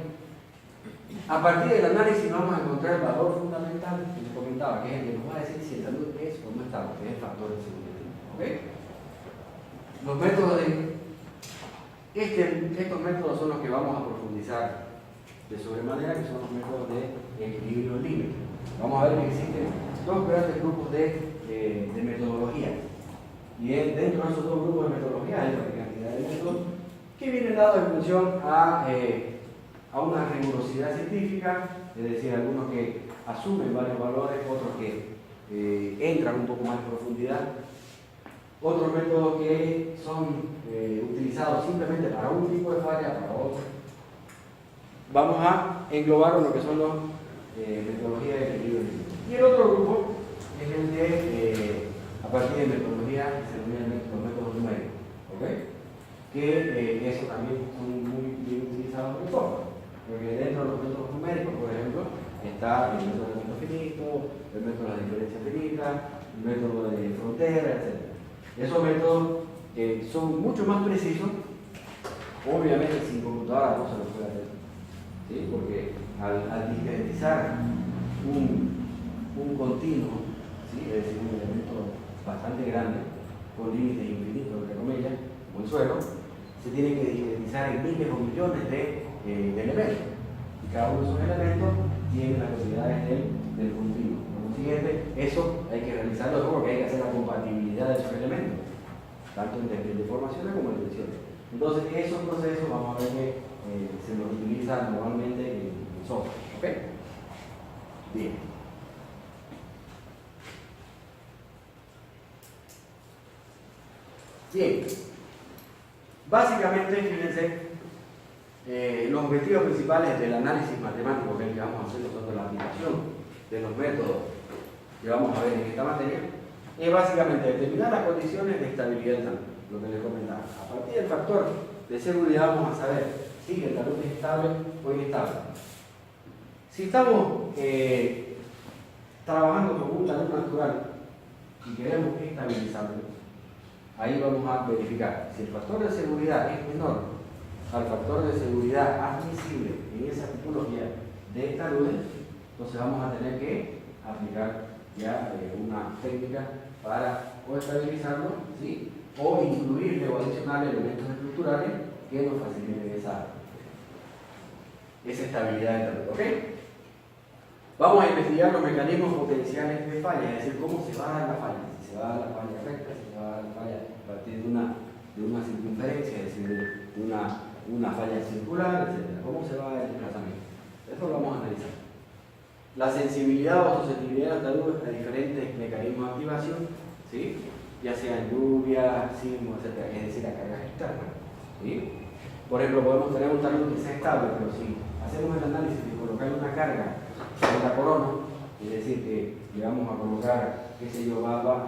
A partir del análisis vamos a encontrar el valor fundamental que les comentaba, que es el que nos va a decir si el talud es o no está, que es el factor de seguridad. ¿Okay? Los métodos estos métodos son los que vamos a profundizar de sobremanera, que son los métodos de equilibrio límite. Vamos a ver que existen dos grandes grupos de metodologías. Y dentro de esos dos grupos de metodología hay una cantidad de métodos que vienen dados en función a una rigurosidad científica, es decir, algunos que asumen varios valores, otros que entran un poco más en profundidad, otros métodos que son utilizados simplemente para un tipo de falla, para otro. Vamos a englobar lo que son las metodologías de equilibrio. Y el otro grupo es el de a partir de metodología que se denominan los métodos numéricos, ¿okay? Que eso también son muy bien utilizados por todos, porque dentro de los métodos numéricos, por ejemplo, está el método de elemento finito, el método de la diferencia finita, el método de frontera, etc. Esos métodos son mucho más precisos, obviamente sin computadora no se los puede hacer, ¿sí? Porque al discretizar un continuo, ¿sí?, es decir, un elemento bastante grande, con límites infinitos, entre comillas, como el suelo, se tiene que discretizar en miles o millones de elementos. Y cada uno de esos elementos tiene las propiedades del continuo. Por consiguiente, eso hay que realizarlo porque hay que hacer la compatibilidad de esos elementos, tanto en deformaciones como en tensiones. Entonces, esos procesos vamos a ver que se los utiliza normalmente en software. ¿Ok? Bien. Bien, básicamente, fíjense, los objetivos principales del análisis matemático que vamos a hacer nosotros, la aplicación de los métodos que vamos a ver en esta materia, es básicamente determinar las condiciones de estabilidad del talud, lo que les comentaba. A partir del factor de seguridad vamos a saber si el talud es estable o inestable. Si estamos trabajando con un talud natural y queremos estabilizarlo, ahí vamos a verificar si el factor de seguridad es menor al factor de seguridad admisible en esa tipología de taludes, entonces vamos a tener que aplicar ya una técnica para o estabilizarlo, ¿sí? O incluirle o adicionarle elementos estructurales que nos faciliten esa estabilidad del talud, ¿ok? Vamos a investigar los mecanismos potenciales de falla, es decir, cómo se va a dar la falla, si se va a dar la falla recta, si se va a dar la falla a partir de una circunferencia, es decir, de una falla circular, etc. ¿Cómo se va a dar el desplazamiento? Eso lo vamos a analizar. La sensibilidad o susceptibilidad del talud a diferentes mecanismos de activación, ¿sí? Ya sean lluvia, sismo, etc., es decir, a cargas externas, ¿sí? Por ejemplo, podemos tener un talud que sea estable, pero si hacemos el análisis de colocar una carga en la corona, es decir, que le vamos a colocar, qué sé yo,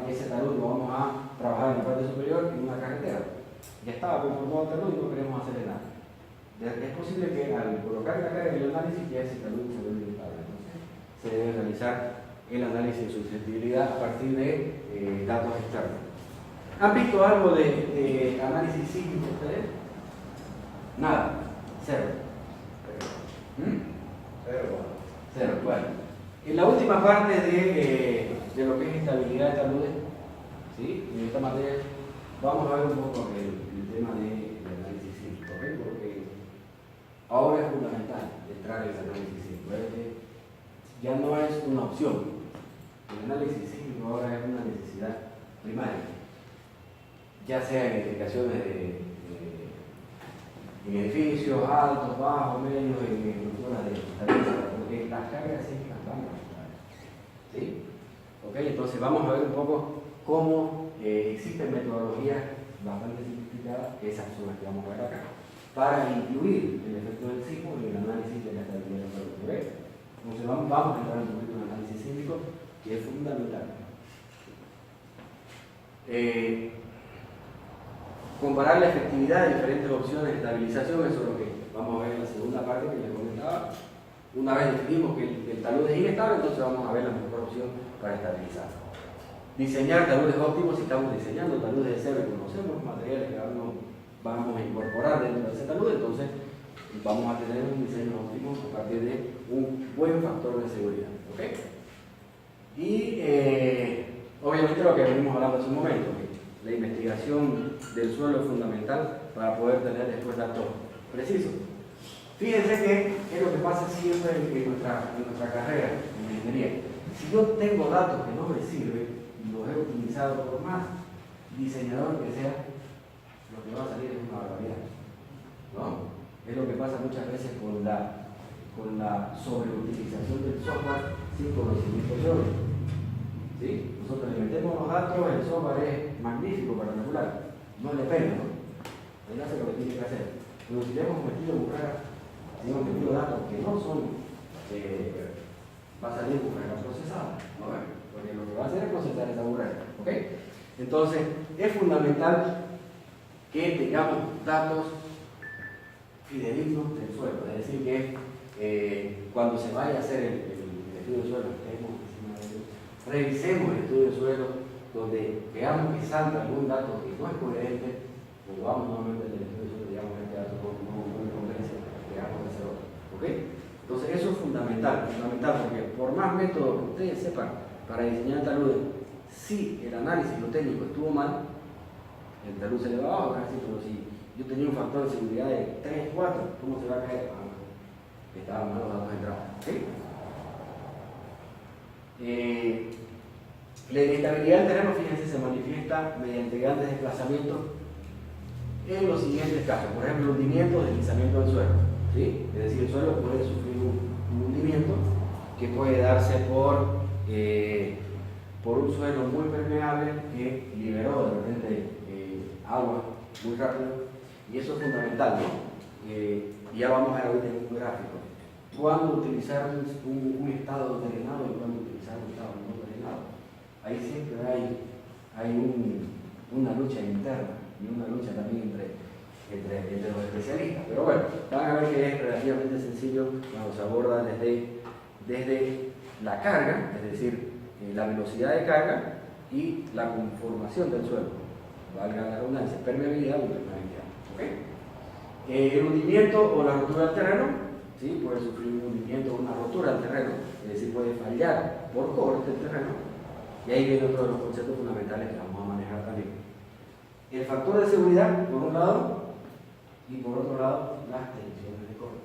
ese talud lo vamos a trabajar en la parte superior en una carretera. Ya estaba conformado el talud y no queremos hacerle nada. Es posible que al colocar la carga en el análisis ya ese talud se vuelva inestable. Entonces, se debe realizar el análisis de susceptibilidad a partir de datos externos. ¿Han visto algo de análisis sísmico ustedes? Nada, cero. Cero, bueno. En la última parte de lo que es estabilidad de taludes, ¿sí? En esta materia vamos a ver un poco el tema del análisis sísmico, ¿ok? Porque ahora es fundamental entrar en el análisis sísmico. Ya no es una opción. El análisis sísmico ahora es una necesidad primaria, ya sea en edificaciones en edificios altos, bajos, medios, en estructuras de estabilidad, porque las cargas sísmicas van a afectar. ¿Sí? ¿Ok? Entonces vamos a ver un poco cómo existen metodologías bastante simplificadas, esas son las que vamos a ver acá, para incluir el efecto del sismo en el análisis de la estabilidad del suelo. ¿Ok? Entonces vamos a entrar en un análisis sísmico que es fundamental. Comparar la efectividad de diferentes opciones de estabilización, eso es lo que vamos a ver en la segunda parte que les comentaba. Una vez definimos que el talud es inestable, entonces vamos a ver la mejor opción para estabilizar. Diseñar taludes óptimos. Si estamos diseñando taludes de cero y conocemos los materiales que vamos a incorporar dentro de ese talud, entonces vamos a tener un diseño óptimo a partir de un buen factor de seguridad. ¿Okay? Y obviamente lo que venimos hablando hace un momento, la investigación del suelo es fundamental para poder tener después datos precisos. Fíjense que es lo que pasa siempre en nuestra carrera en ingeniería. Si yo tengo datos que no me sirven y los he utilizado por más diseñador que sea, lo que va a salir es una barbaridad, ¿no? Es lo que pasa muchas veces con la sobreutilización del software sin conocimiento teórico. ¿Sí? Nosotros le metemos los datos, el software es magnífico para calcular, no le pega, ¿no? Él hace lo que tiene que hacer. Pero si le hemos metido datos que no son, va a salir burrera procesada, ¿no? Porque lo que va a hacer es procesar esa burrera, ¿ok? Entonces, es fundamental que tengamos datos fidedignos del suelo, es decir, que cuando se vaya a hacer el estudio del suelo, revisemos el estudio del suelo, donde veamos que salta algún dato que no es coherente, volvamos nuevamente del estudio del suelo, digamos que este dato no convence, dejamos de hacer otro. ¿Ok? Entonces eso es fundamental, porque por más métodos que ustedes sepan para diseñar taludes, si el análisis lo técnico estuvo mal, el talud se le va abajo, casi, pero si yo tenía un factor de seguridad de 3, 4, ¿cómo se va a caer? Estaban mal los datos de entrada. ¿Sí? La inestabilidad del terreno, fíjense, se manifiesta mediante grandes desplazamientos en los siguientes casos. Por ejemplo, hundimiento, deslizamiento del suelo. ¿Sí? Es decir, el suelo puede sufrir un hundimiento que puede darse por un suelo muy permeable que liberó de repente agua muy rápido, y eso es fundamental, ¿no? Ya vamos a ver ahorita en un gráfico. ¿Cuándo utilizar un estado drenado y cuándo utilizar un estado no drenado? Ahí siempre hay una lucha interna y una lucha también entre los especialistas. Pero bueno, van a ver que es relativamente sencillo cuando se aborda desde desde la carga, es decir, la velocidad de carga y la conformación del suelo, valga la redundancia, permeabilidad o impermeabilidad. ¿Okay? El hundimiento o la rotura del terreno, ¿sí? Puede sufrir un hundimiento o una rotura del terreno, es decir, puede fallar por corte el terreno, y ahí viene otro de los conceptos fundamentales que vamos a manejar también. El factor de seguridad, por un lado, y por otro lado, las tensiones de corte.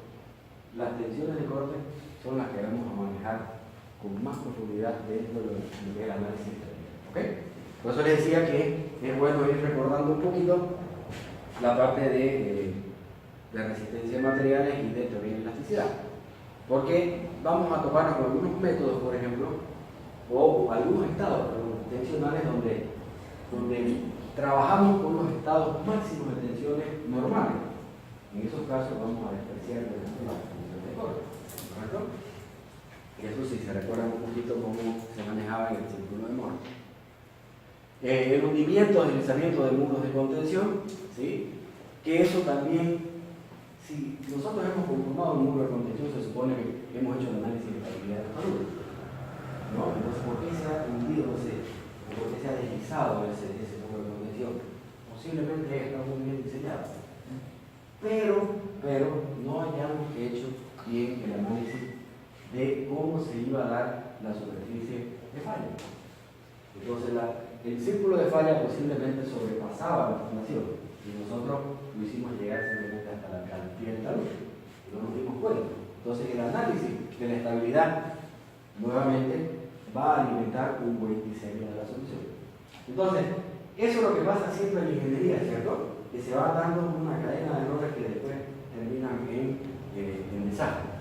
Las tensiones de corte son las que vamos a manejar con más profundidad dentro de lo que es el análisis técnico. ¿Okay? Por eso les decía que es bueno ir recordando un poquito la parte de resistencia de materiales y de teoría de elasticidad. Porque vamos a toparnos con algunos métodos, por ejemplo, o algunos estados tensionales donde trabajamos con los estados máximos de tensiones normales. En esos casos vamos a despreciar las tensiones de corte, ¿correcto? Y eso sí, se recuerda un poquito cómo se manejaba en el círculo de Mohr. El hundimiento, deslizamiento de muros de contención, ¿sí? Que eso también, si nosotros hemos conformado un muro de contención, se supone que hemos hecho el análisis de estabilidad de los muros, ¿no? Entonces, ¿por qué se ha hundido por qué se ha deslizado ese muro de contención? Posiblemente está muy bien diseñado, pero no hayamos hecho bien el análisis de cómo se iba a dar la superficie de falla. Entonces, el círculo de falla posiblemente sobrepasaba la fundación y nosotros lo hicimos llegar simplemente hasta la cantidad del talud y no nos dimos cuenta. Entonces, el análisis de la estabilidad nuevamente va a alimentar un buen diseño de la solución. Entonces, eso es lo que pasa siempre en la ingeniería, ¿cierto? Que se va dando una cadena de errores que después terminan en desastre.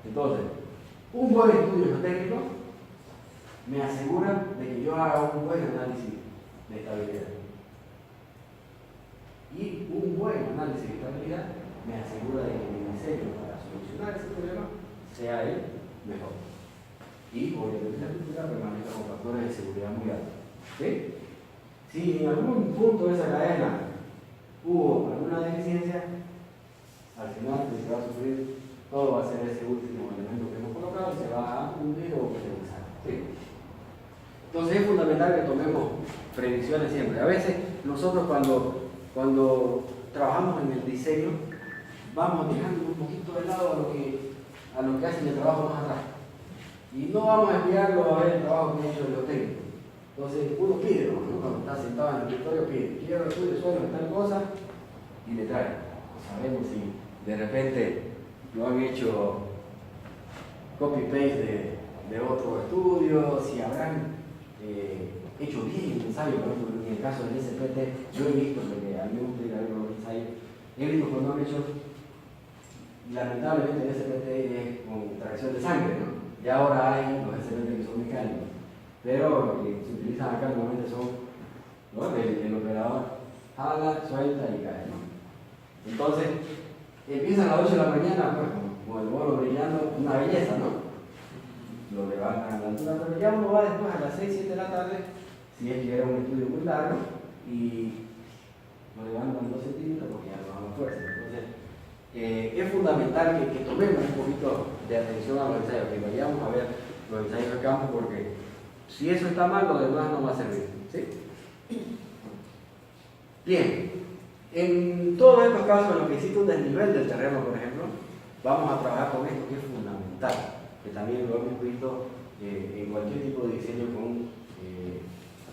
Entonces, un buen estudio geotécnico me asegura de que yo haga un buen análisis de estabilidad. Y un buen análisis de estabilidad me asegura de que mi diseño para solucionar ese problema sea el mejor. Y obviamente la estructura permanezca con factores de seguridad muy altos. ¿Sí? Si en algún punto de esa cadena hubo alguna deficiencia, al final que se va a sufrir, todo va a ser ese último elemento que hemos colocado y se va a hundir o potenciar. ¿Sí? Entonces es fundamental que tomemos previsiones siempre. A veces nosotros cuando trabajamos en el diseño vamos dejando un poquito de lado a lo que hacen el trabajo más atrás. Y no vamos a espiarlo a ver el trabajo que ha hecho el geotécnico. Entonces uno pide, ¿no? Cuando está sentado en el escritorio pide, quiero estudio de suelo de tal cosa y le trae. No sabemos si de repente lo han hecho copy-paste de otro estudio, si habrán hecho bien el ensayo. Por ejemplo, en el caso del SPT, yo he visto, porque a mí me gusta ir a ver los ensayos, he visto cuando han hecho, lamentablemente el SPT es con tracción de sangre, ¿no? Y ahora hay los SPT que son mecánicos, pero lo que se utilizan acá normalmente son, ¿no? El operador jala, suelta y cae, ¿no? Entonces, empiezan a las 8 de la mañana, pues, como el bolo brillando, una belleza, ¿no? Lo levantan a la altura, pero ya uno va después a las 6, 7 de la tarde, si es que era un estudio muy largo, y lo levantan 2 centímetros porque ya no damos fuerza. Entonces, es fundamental que tomemos un poquito de atención a los ensayos, que vayamos a ver los ensayos de campo, porque si eso está mal, lo demás no va a servir. ¿Sí? Bien, en todos estos casos en los que existe un desnivel del terreno, por ejemplo, vamos a trabajar con esto que es fundamental, que también lo hemos visto en cualquier tipo de diseño con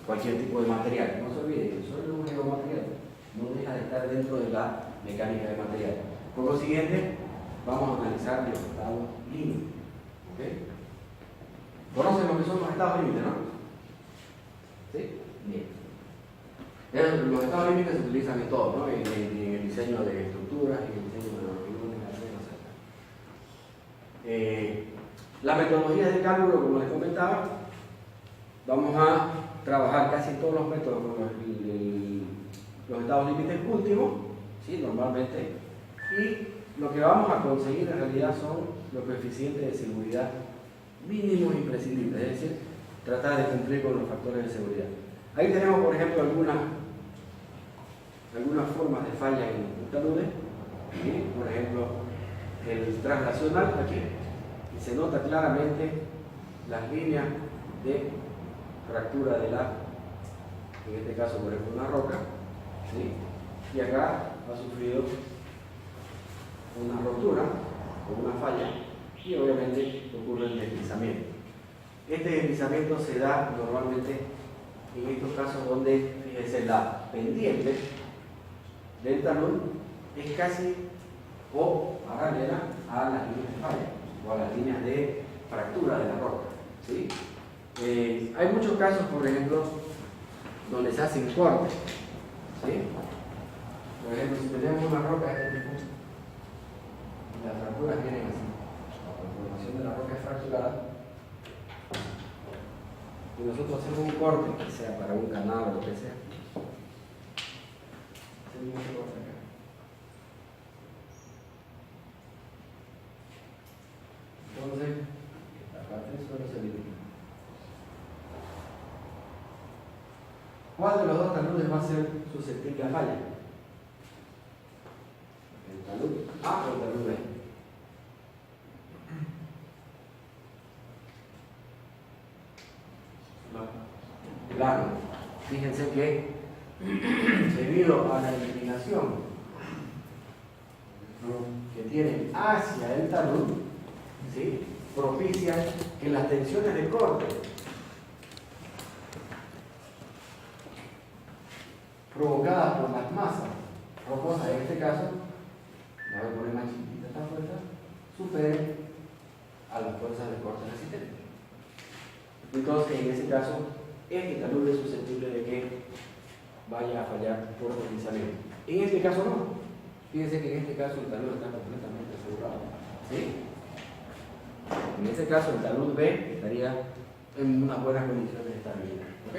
cualquier tipo de material. No se olvide que solo un geomaterial no deja de estar dentro de la mecánica de material. Por lo siguiente, vamos a analizar los estados límites. ¿Okay? ¿Conocen lo que son los estados límites, no? ¿Sí? Bien. Los estados límites se utilizan en todo, ¿no? En el diseño de estructuras, en el diseño de los volúmenes, etc. Las metodologías de cálculo, como les comentaba, vamos a trabajar casi todos los métodos con los estados límites últimos, ¿sí? Normalmente, y lo que vamos a conseguir en realidad son los coeficientes de seguridad mínimos imprescindibles, es decir, tratar de cumplir con los factores de seguridad. Ahí tenemos, por ejemplo, algunas formas de falla en los taludes, ¿sí? Por ejemplo, el translacional aquí. y se nota claramente las líneas de fractura de en este caso por ejemplo una roca, ¿sí? Y acá ha sufrido una rotura o una falla y obviamente ocurre el deslizamiento. Este deslizamiento se da normalmente en estos casos donde, fíjense, la pendiente del talud es casi o paralela a las líneas de falla o a las líneas de fractura de la roca, ¿sí? Hay muchos casos, por ejemplo, donde se hacen cortes, ¿sí? Por ejemplo, si tenemos una roca de este tipo, las fracturas vienen así. La conformación de la roca es fracturada. Y nosotros hacemos un corte, que sea para un canal o lo que sea. Hacemos un corte acá. Entonces, esta parte del suelo se elimina. ¿Cuál de los dos taludes va a ser susceptible a falla? ¿El talud A o el talud B? Claro, fíjense que debido a la inclinación que tiene hacia el talud, ¿sí? Propicia que las tensiones de corte provocadas por las masas rocosas, en este caso, la voy a poner más chiquita esta fuerza, superen a las fuerzas de corte resistente. Entonces, en ese caso, este talud es susceptible de que vaya a fallar por deslizamiento. En este caso no. Fíjense que en este caso el talud está completamente asegurado, ¿sí? En este caso el talud B estaría en unas buenas condiciones de estabilidad, ¿ok?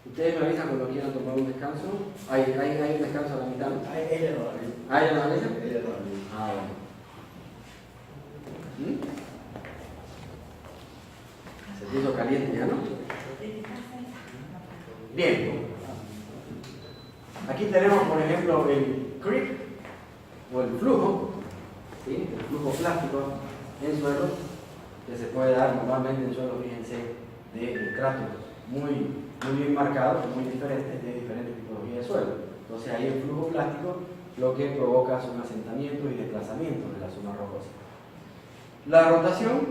Ustedes me avisan cuando quieran tomar un descanso. ¿Hay un descanso a la mitad? Ella no avisa. ¿Ah, ella no avisa? Ella no avisa. Ah, bueno. Se puso caliente ya, ¿no? Bien. Aquí tenemos, por ejemplo, el creep o el flujo, ¿sí? El flujo plástico en suelo, que se puede dar normalmente en suelos, fíjense, de estratos muy bien marcados, muy diferentes, de diferentes tipologías de suelo. Entonces ahí el flujo plástico lo que provoca son asentamientos y desplazamientos de la zona rocosa. La rotación,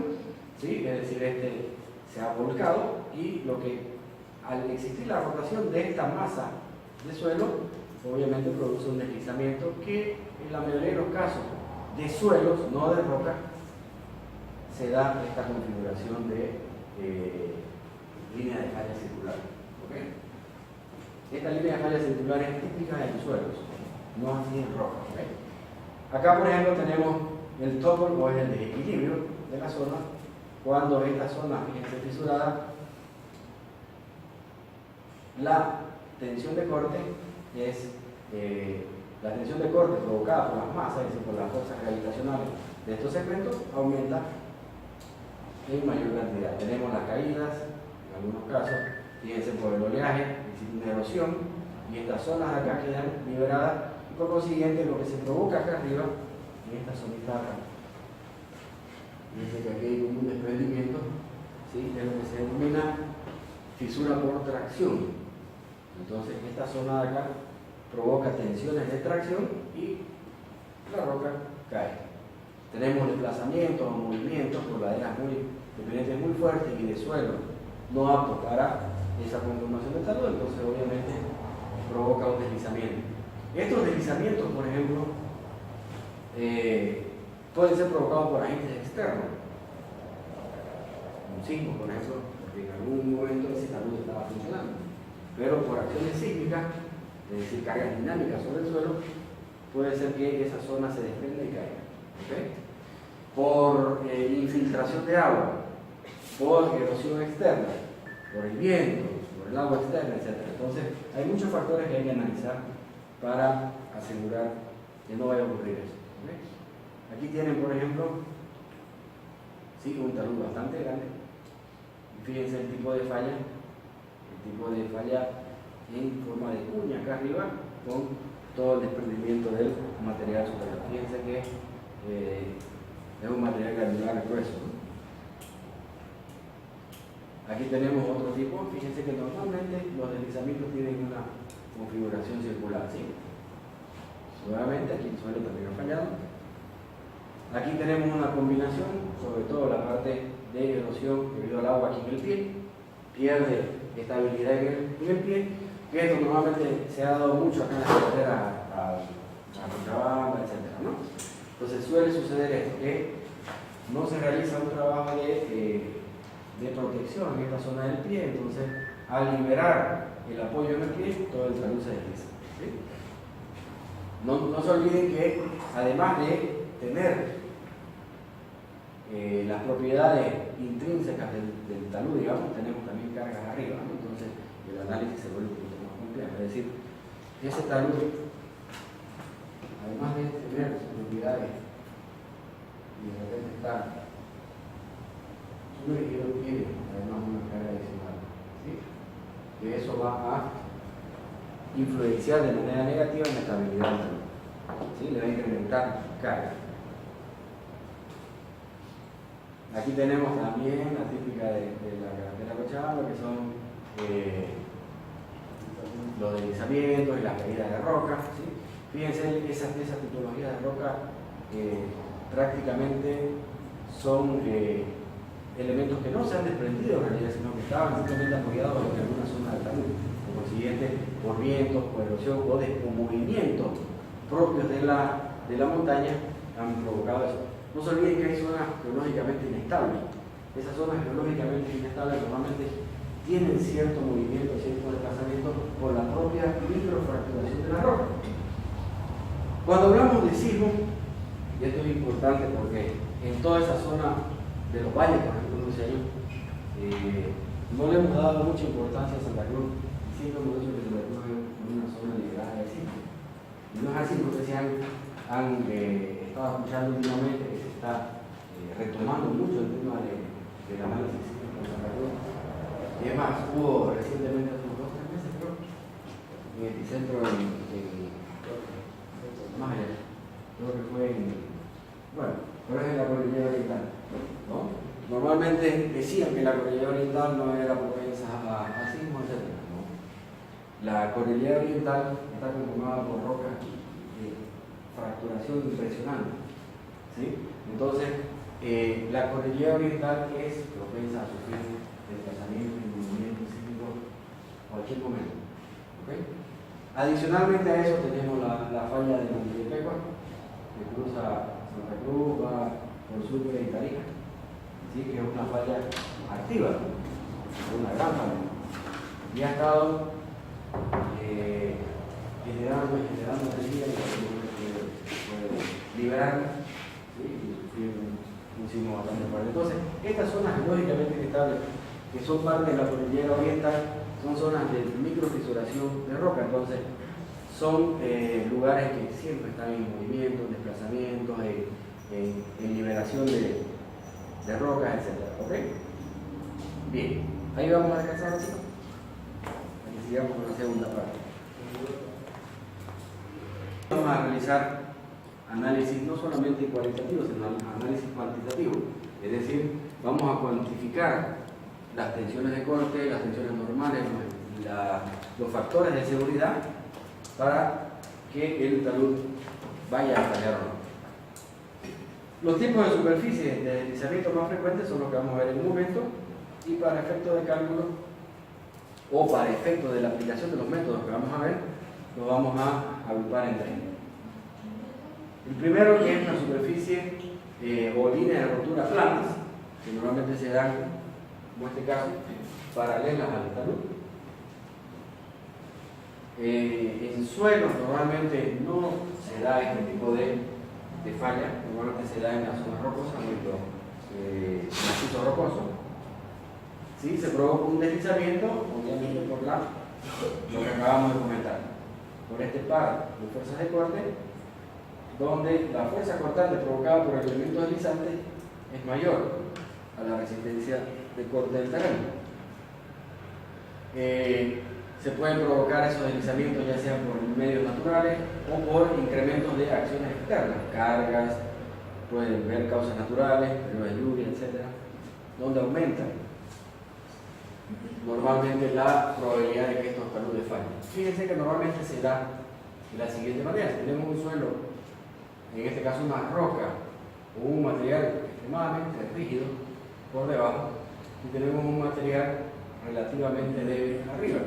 ¿sí? Es decir, se ha volcado y lo que al existir la rotación de esta masa de suelo, obviamente produce un deslizamiento que en la mayoría de los casos de suelos, no de roca, se da esta configuración de línea de falla circular. ¿Okay? Esta línea de falla circular es típica en suelos, no así en roca. ¿Okay? Acá, por ejemplo, tenemos el topol o el desequilibrio de la zona. Cuando esta zona, fíjense, fisurada, la tensión de corte es la tensión de corte provocada por las masas, es decir, por las fuerzas gravitacionales de estos segmentos, aumenta en mayor cantidad. Tenemos las caídas, en algunos casos, fíjense, por el oleaje, existe una erosión y estas zonas de acá quedan liberadas y por consiguiente lo que se provoca acá arriba, en esta zonita acá, fíjense que aquí hay un desprendimiento, ¿sí? Es lo que se denomina fisura por tracción. Entonces esta zona de acá provoca tensiones de tracción y la roca cae. Tenemos desplazamientos o movimientos por laderas de pendientes muy fuertes y de suelo no aptos para esa conformación de talud, entonces obviamente provoca un deslizamiento. Estos deslizamientos, por ejemplo, pueden ser provocados por agentes externos. Un sismo, por ejemplo, porque en algún momento ese talud estaba funcionando. Pero por acciones sísmicas, es decir, cargas dinámicas sobre el suelo, puede ser que esa zona se desprenda y caiga. ¿Okay? Por infiltración de agua, por erosión externa, por el viento, por el agua externa, etc. Entonces, hay muchos factores que hay que analizar para asegurar que no vaya a ocurrir eso. ¿Okay? Aquí tienen, por ejemplo, sí, un talud bastante grande. Y fíjense el tipo de falla. El tipo de falla en forma de cuña acá arriba con todo el desprendimiento del material superior. Fíjense que es un material granular grueso, ¿no? Aquí tenemos otro tipo. Fíjense que normalmente los deslizamientos tienen una configuración circular, ¿sí? Nuevamente aquí el suelo también ha fallado. Aquí tenemos una combinación, sobre todo la parte de erosión debido al agua aquí en el pie, pierde estabilidad en el pie, que esto normalmente se ha dado mucho acá en la carretera a Cochabamba, etc., ¿no? Entonces suele suceder esto, que no se realiza un trabajo de protección en esta zona del pie, entonces al liberar el apoyo en el pie, todo el talud se desliza, ¿sí? No se olviden que además de tener las propiedades intrínsecas del talud, digamos, tenemos también cargas arriba, ¿no? Entonces el análisis se vuelve un poquito más complejo. Es decir, ese talud, además de tener sus propiedades y de repente está sumergido, tiene además una carga adicional, ¿sí? Que eso va a influenciar de manera negativa en la estabilidad del talud, ¿sí? Le va a incrementar carga. Aquí tenemos también la típica de la carretera Cochabamba, que son los deslizamientos y las caídas de roca, ¿sí? Fíjense, esas tipologías de roca prácticamente son elementos que no se han desprendido en realidad, sino que estaban simplemente apoyados en alguna zona del talud. Por consiguiente, por vientos, por erosión o movimientos propios de la montaña han provocado eso. No se olviden que hay zonas geológicamente inestables. Esas zonas geológicamente inestables normalmente tienen cierto movimiento, cierto desplazamiento por la propia microfracturación de la roca. Cuando hablamos de sismo, y esto es importante porque en toda esa zona de los valles, por ejemplo, no le hemos dado mucha importancia a Santa Cruz, y siempre hemos dicho que Santa Cruz es una zona liberada de sismo. Y no es así, porque se han estado escuchando últimamente que se está retomando mucho el tema del análisis sísmico en Santa Cruz. Y además, hubo recientemente, hace unos 2 o 3 meses, creo, en Epicentro más allá, creo que fue bueno, pero es en la cordillera oriental, ¿no? Normalmente decían que la cordillera oriental no era propensa a sismos, etc., ¿no? La cordillera oriental está conformada por rocas de fracturación impresionante, ¿sí? Entonces, la cordillera oriental es propensa a sufrir desplazamientos y movimientos sísmicos en cualquier momento, ¿okay? Adicionalmente a eso tenemos la falla de Mandilepeco, que cruza Santa Cruz, va por Sucre y Tarija, ¿sí? Que es una falla activa, una gran falla, y ha estado generando energía y puede liberar, ¿sí? Y sufrir un sismo bastante fuerte. Entonces, estas zonas geológicamente inestables, que son parte de la cordillera oriental, son zonas de microfisuración de roca, entonces son lugares que siempre están en movimiento, en desplazamientos, en liberación de rocas, etc. ¿Ok? Bien, ahí vamos a descansar así. Aquí sigamos con la segunda parte. Vamos a realizar análisis no solamente cualitativo, sino análisis cuantitativo, es decir, vamos a cuantificar las tensiones de corte, las tensiones normales, los factores de seguridad para que el talud vaya a fallar o no. Los tipos de superficie de deslizamiento más frecuentes son los que vamos a ver en un momento, y para efectos de cálculo o para efectos de la aplicación de los métodos que vamos a ver, los vamos a agrupar en 3. El primero, que es una superficie o línea de rotura planas, que normalmente se dan, como este caso, paralelas al talud. En suelos normalmente no se da este tipo de falla, normalmente se da en las zonas rocosas, en los macizos rocosos. ¿Sí? Se provoca un deslizamiento, obviamente por lo que acabamos de comentar, por este par de fuerzas de corte, donde la fuerza cortante provocada por el elemento deslizante es mayor a la resistencia de corte del terreno. se pueden provocar esos deslizamientos ya sea por medios naturales o por incrementos de acciones externas, cargas, pueden ver causas naturales, periodos de lluvia, etc., donde aumentan normalmente la probabilidad de que estos taludes fallen. Fíjense que normalmente se da de la siguiente manera: tenemos un suelo, en este caso una roca o un material extremadamente rígido por debajo, y tenemos un material relativamente débil arriba.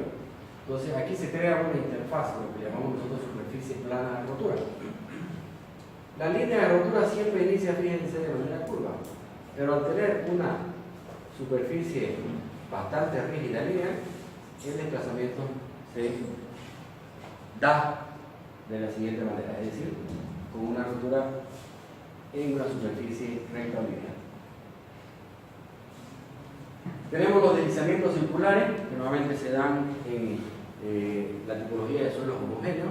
Entonces aquí se crea una interfaz, lo que llamamos nosotros superficie plana de rotura. La línea de rotura siempre inicia, fíjense, de manera curva, pero al tener una superficie bastante rígida lineal, el desplazamiento se da de la siguiente manera, es decir, con una rotura en una superficie recta o lineal. Tenemos los deslizamientos circulares, que normalmente se dan en la tipología de suelos homogéneos.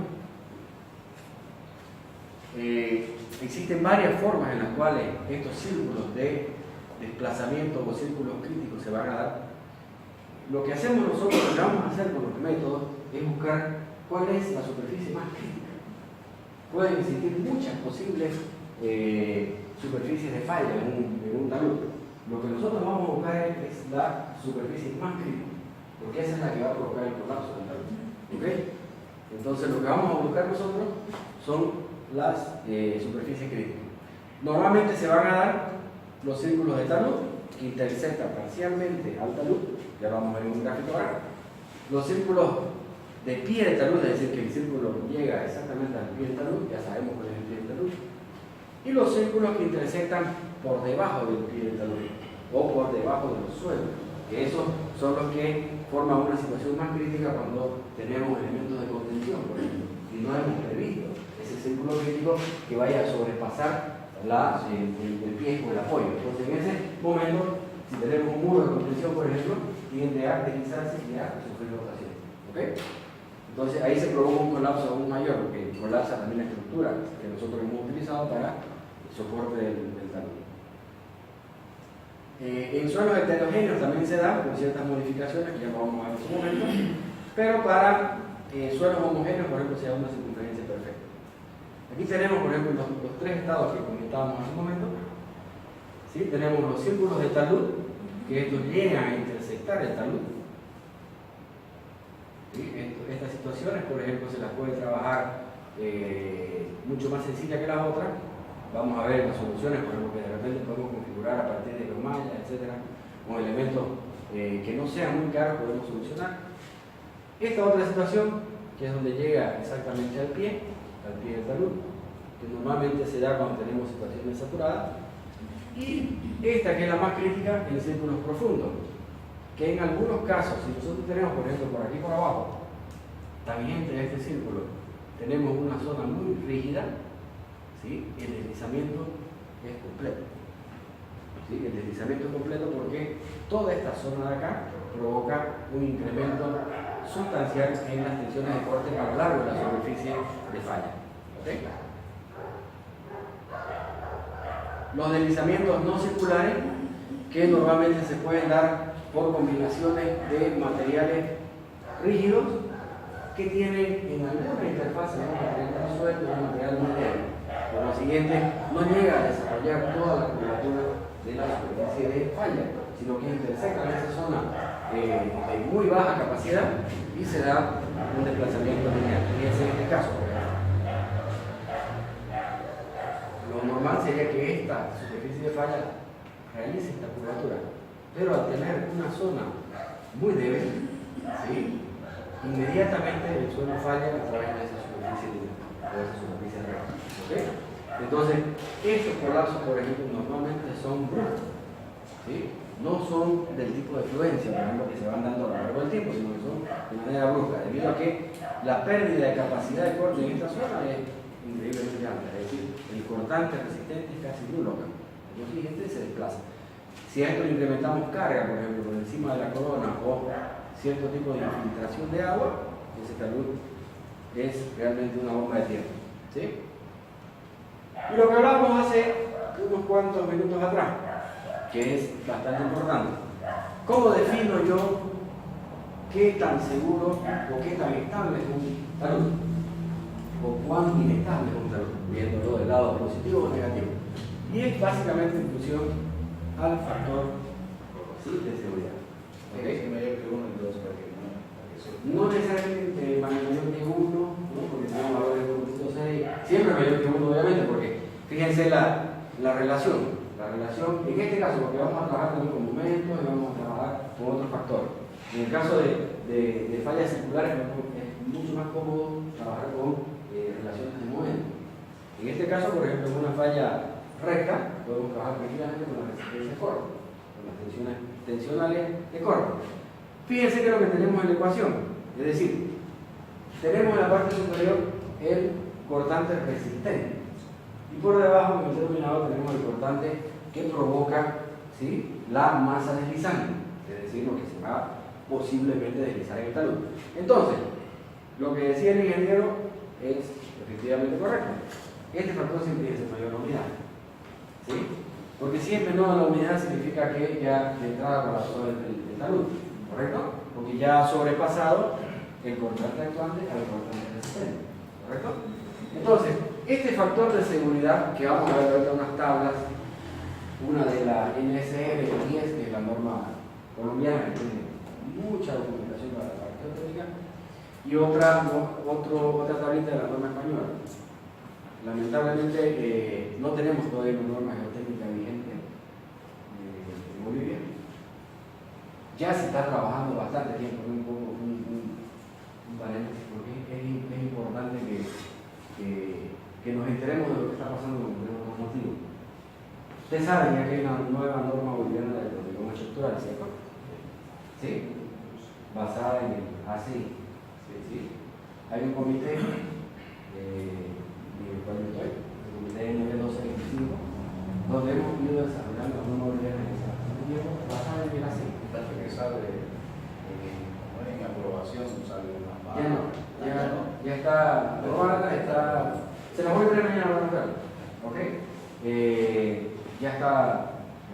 Existen varias formas en las cuales estos círculos de desplazamiento o círculos críticos se van a dar. Lo que hacemos nosotros, lo que vamos a hacer con los métodos, es buscar cuál es la superficie más crítica. Pueden existir muchas posibles superficies de falla en un talud. Lo que nosotros vamos a buscar es la superficie más crítica, porque esa es la que va a provocar el colapso del talud. ¿Okay? Entonces lo que vamos a buscar nosotros son las superficies críticas. Normalmente se van a dar los círculos de talud que intersectan parcialmente al talud, ya lo vamos a ver en un gráfico ahora. Los círculos de pie de talud, es decir, que el círculo llega exactamente al pie del talud, ya sabemos cuál es el pie del talud. Y los círculos que intersectan por debajo del pie del talud o por debajo de los suelos, que esos son los que forman una situación más crítica cuando tenemos elementos de contención, por ejemplo, y no hemos previsto ese círculo crítico que vaya a sobrepasar el pie o el apoyo. Entonces, en ese momento, si tenemos un muro de contención, por ejemplo, tiende a deslizarse y a sufrir rotación. ¿Okay? Entonces, ahí se provoca un colapso aún mayor, porque colapsa también la estructura que nosotros hemos utilizado para el soporte del talud. En suelos heterogéneos también se da con ciertas modificaciones, que ya lo vamos a ver en su momento, pero para suelos homogéneos, por ejemplo, se da una circunferencia perfecta. Aquí tenemos, por ejemplo, los tres estados que comentábamos hace un momento. ¿Sí? Tenemos los círculos de talud, que estos llegan a intersectar el talud. ¿Sí? Estas situaciones, por ejemplo, se las puede trabajar mucho más sencilla que las otras. Vamos a ver las soluciones, por ejemplo, que de repente podemos configurar a partir de mallas, etcétera, con elementos que no sean muy caros, podemos solucionar. Esta otra situación, que es donde llega exactamente al pie del talud, que normalmente se da cuando tenemos situaciones saturadas. Y esta, que es la más crítica, en círculos profundos, que en algunos casos, si nosotros tenemos, por ejemplo, por aquí por abajo, tangente a este círculo, tenemos una zona muy rígida, ¿sí? El deslizamiento es completo. ¿Sí? El deslizamiento es completo porque toda esta zona de acá provoca un incremento sustancial en las tensiones de corte a lo largo de la superficie de falla. ¿Okay? Los deslizamientos no circulares, que normalmente se pueden dar por combinaciones de materiales rígidos que tienen en alguna interfaz un material muy suelto y un material muy débil. Por lo siguiente, no llega a desarrollar toda la curvatura de la superficie de falla, sino que intersectan esa zona de muy baja capacidad y se da un desplazamiento lineal. Fíjense en este caso, por ejemplo. Lo normal sería que esta superficie de falla realice esta curvatura, pero al tener una zona muy débil, ¿sí? Inmediatamente el suelo falla a través de esa superficie lineal, de esa superficie recta. ¿Okay? Entonces, estos colapsos, por ejemplo, normalmente son bruscos, ¿sí? No son del tipo de fluencia, por ejemplo, que se van dando a lo largo del tiempo, sino que son de manera brusca, debido a que la pérdida de capacidad de corte en esta zona es increíblemente alta, es decir, el cortante resistente es casi nulo. Lo siguiente se desplaza. Si a esto le incrementamos carga, por ejemplo, por encima de la corona o cierto tipo de infiltración de agua, ese talud es realmente una bomba de tiempo. ¿Sí? Y lo que hablábamos hace unos cuantos minutos atrás, que es bastante importante. ¿Cómo defino yo qué tan seguro o qué tan estable es un talud, o cuán inestable es un talud, viéndolo del lado positivo o negativo. Y es básicamente en función al factor de seguridad. Es mayor que 1 y 2 para que No necesariamente mayor que 1, ¿no? Porque tenemos valores de 1.6, siempre mayor que 1 obviamente, porque fíjense la relación. La relación, en este caso, porque vamos a trabajar también con momentos y vamos a trabajar con otros factores. En el caso de fallas circulares es mucho más cómodo trabajar con relaciones de momento. En este caso, por ejemplo, en una falla recta, podemos trabajar tranquilamente con la resistencia de Corr, con las tensiones tensionales de Corr. Fíjense que es lo que tenemos en la ecuación, es decir, tenemos en la parte superior el cortante resistente y por debajo en el denominador tenemos el cortante que provoca, ¿sí?, la masa deslizante, es decir, lo que se va posiblemente deslizar en el talud. Entonces, lo que decía el ingeniero es efectivamente correcto. Este factor siempre es el mayor en la unidad, ¿sí? Porque si es menor en la unidad significa que ya de entrada colapsó el talud, ¿correcto? Porque ya ha sobrepasado el cortante actuante al cortante resistente, ¿correcto? Entonces, este factor de seguridad, que vamos a ver ahorita unas tablas, una de la NSR 10, que es la norma colombiana, que tiene mucha documentación para la parte técnica, y otra tablita de la norma española. Lamentablemente no tenemos todavía una norma geotécnica vigente en Bolivia. Ya se está trabajando bastante tiempo, un paréntesis, porque es importante que nos enteremos de lo que está pasando con el modelo normativo. Ustedes saben ya que hay una nueva norma boliviana de protección estructural, ¿cierto? Sí, basada en el ACI. Sí. Hay un comité, el comité N1225, donde hemos ido desarrollando la norma boliviana basada en el ACI. que sale en aprobación, sale una Ya está aprobada, se la voy a traer mañana a la ¿ok? Ya está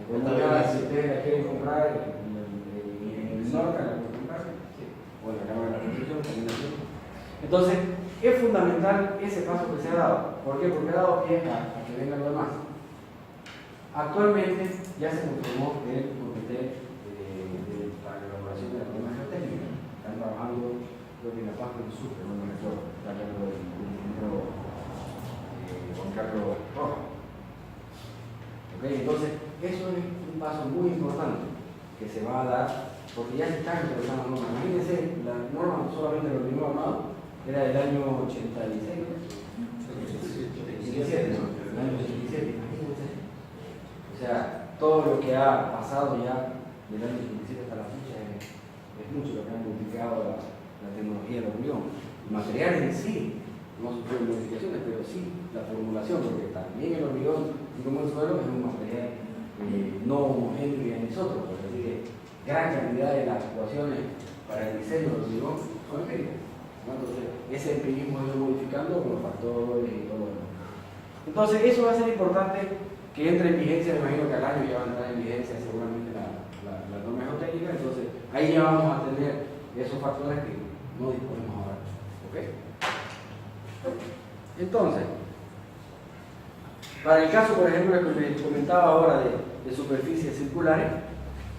publicada, si ustedes la quieren comprar en el norte, la pueden comprar, sí. O en la Cámara de la Constitución, también la tienen. Entonces, es fundamental ese paso que se ha dado. ¿Por qué? Porque ha dado pie a que venga lo demás. Actualmente ya se conformó el comité para la elaboración de la norma geotécnica. Están trabajando, creo que en la Paz del Sur, pero no me recuerdo, está hablando del ingeniero Juan Carlos Rojas. ¿Okay? Entonces, eso es un paso muy importante que se va a dar, porque ya se están implementando normas. Imagínense, la norma solamente lo primero armado era del año 86, ¿no? 87, ¿no? El año 87, imagínense. O sea, todo lo que ha pasado ya del año 87 hasta la fecha es mucho lo que han multiplicado la tecnología de la Unión. El material en sí no sufrió modificaciones, pero sí la formulación, porque también el hormigón, como el suelo, es un material no homogéneo y anisótropo, es decir, que gran cantidad de las ecuaciones para el diseño del hormigón son empíricas, ¿no? Entonces, ese empirismo ha ido modificando con los factores y todo lo demás. Entonces, eso va a ser importante que entre en vigencia. Me imagino que al año ya va a entrar en vigencia seguramente la norma geotécnica, entonces ahí ya vamos a tener esos factores que no disponemos ahora. ¿Ok? Entonces, para el caso, por ejemplo, que les comentaba ahora de superficies circulares,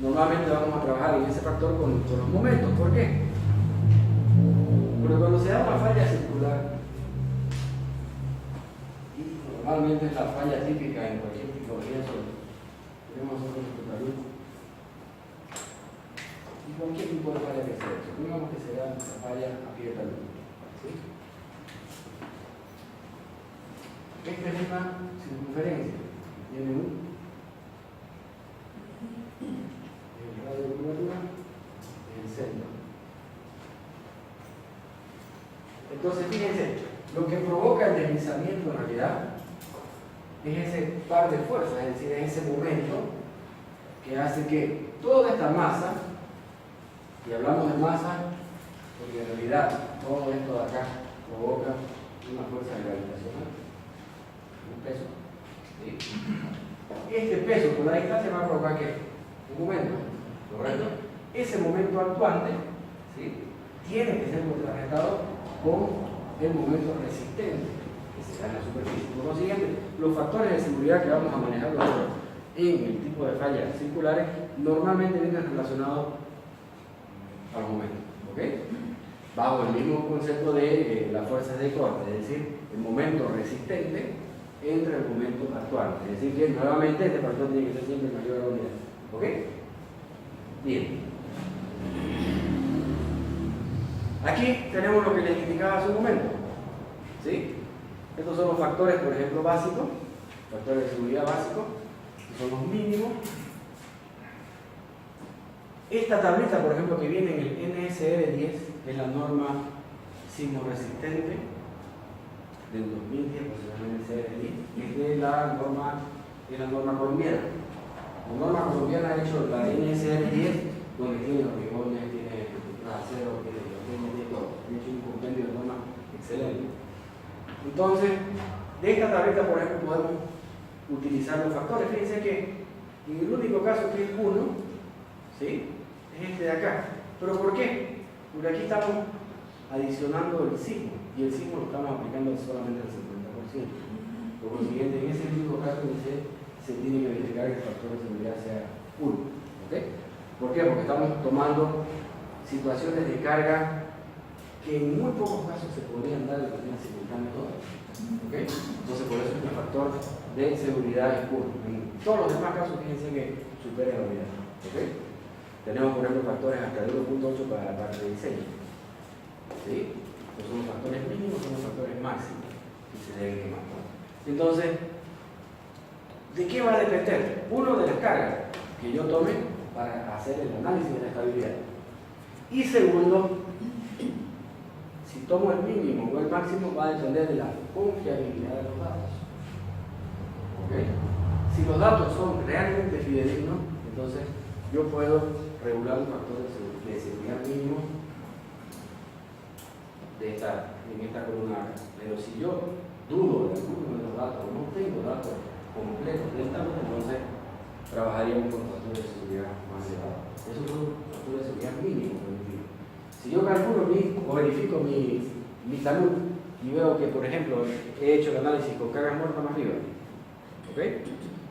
normalmente vamos a trabajar en ese factor con los momentos. ¿Por qué? Porque cuando se da una falla circular, y normalmente es la falla típica en cualquier tipología, tenemos nosotros nuestro talud, y cualquier tipo de falla que sea, supongamos que sea una falla a pie de talud, ¿sí? Esta es una circunferencia, tiene un radio de curvatura en el centro. Entonces, fíjense, lo que provoca el deslizamiento en realidad es ese par de fuerzas, es decir, es ese momento que hace que toda esta masa, y hablamos de masa porque en realidad todo esto de acá provoca una fuerza gravitacional, un peso, ¿sí? Este peso por la distancia va a provocar ¿qué? Un momento, ¿correcto? Ese momento actuante ¿sí? Tiene que ser contrarrestado con el momento resistente que se da en la superficie. Por consiguiente, los factores de seguridad que vamos a manejar nosotros en el tipo de fallas circulares normalmente vienen relacionados a los momentos, ¿ok? Bajo el mismo concepto de las fuerzas de corte, es decir, el momento resistente entre el momento actual. Es decir, que nuevamente este factor tiene que ser siempre mayor a la unidad. ¿Ok? Bien. Aquí tenemos lo que les indicaba hace un momento. ¿Sí? Estos son los factores, por ejemplo, básicos, factores de seguridad básicos, que son los mínimos. Esta tablita, por ejemplo, que viene en el NSR 10, es la norma sismo resistente del 2010, pues se llama NSR 10, es de la norma colombiana. La norma colombiana ha hecho la NSR 10, donde tiene hormigones, tiene acero, tiene todo. Ha hecho un compendio de normas excelente. Entonces, de esta tableta, por ejemplo, podemos utilizar los factores. Fíjense que en el único caso que es 1, ¿sí?, es este de acá. ¿Pero por qué? Porque aquí estamos adicionando el sismo, y el sismo lo estamos aplicando solamente al 50%. Por consiguiente, en ese único caso se tiene que verificar que el factor de seguridad sea 1. ¿Ok? ¿Por qué? Porque estamos tomando situaciones de carga que en muy pocos casos se podrían dar de manera simultánea todas. ¿Ok? Entonces, por eso es que el factor de seguridad es 1. En todos los demás casos, fíjense que supera la unidad. ¿Ok? Tenemos, por ejemplo, factores hasta de 1.8 para la parte de diseño. ¿Sí? Estos son los factores mínimos, son los factores máximos que se deben quemar. Entonces, ¿de qué va a depender? Uno, de las cargas que yo tome para hacer el análisis de la estabilidad. Y segundo, si tomo el mínimo o el máximo, va a depender de la confiabilidad de los datos. ¿Ok? Si los datos son realmente fidedignos, entonces yo puedo regular un factor de seguridad mínimo en esta columna acá. Pero si yo dudo de alguno de los datos, no tengo datos completos de esta, entonces trabajaríamos con factores de seguridad más elevados. Esos son factores de seguridad mínimos. Si yo calculo o verifico mi salud y veo que, por ejemplo, he hecho el análisis con cargas muertas más arriba, ¿ok?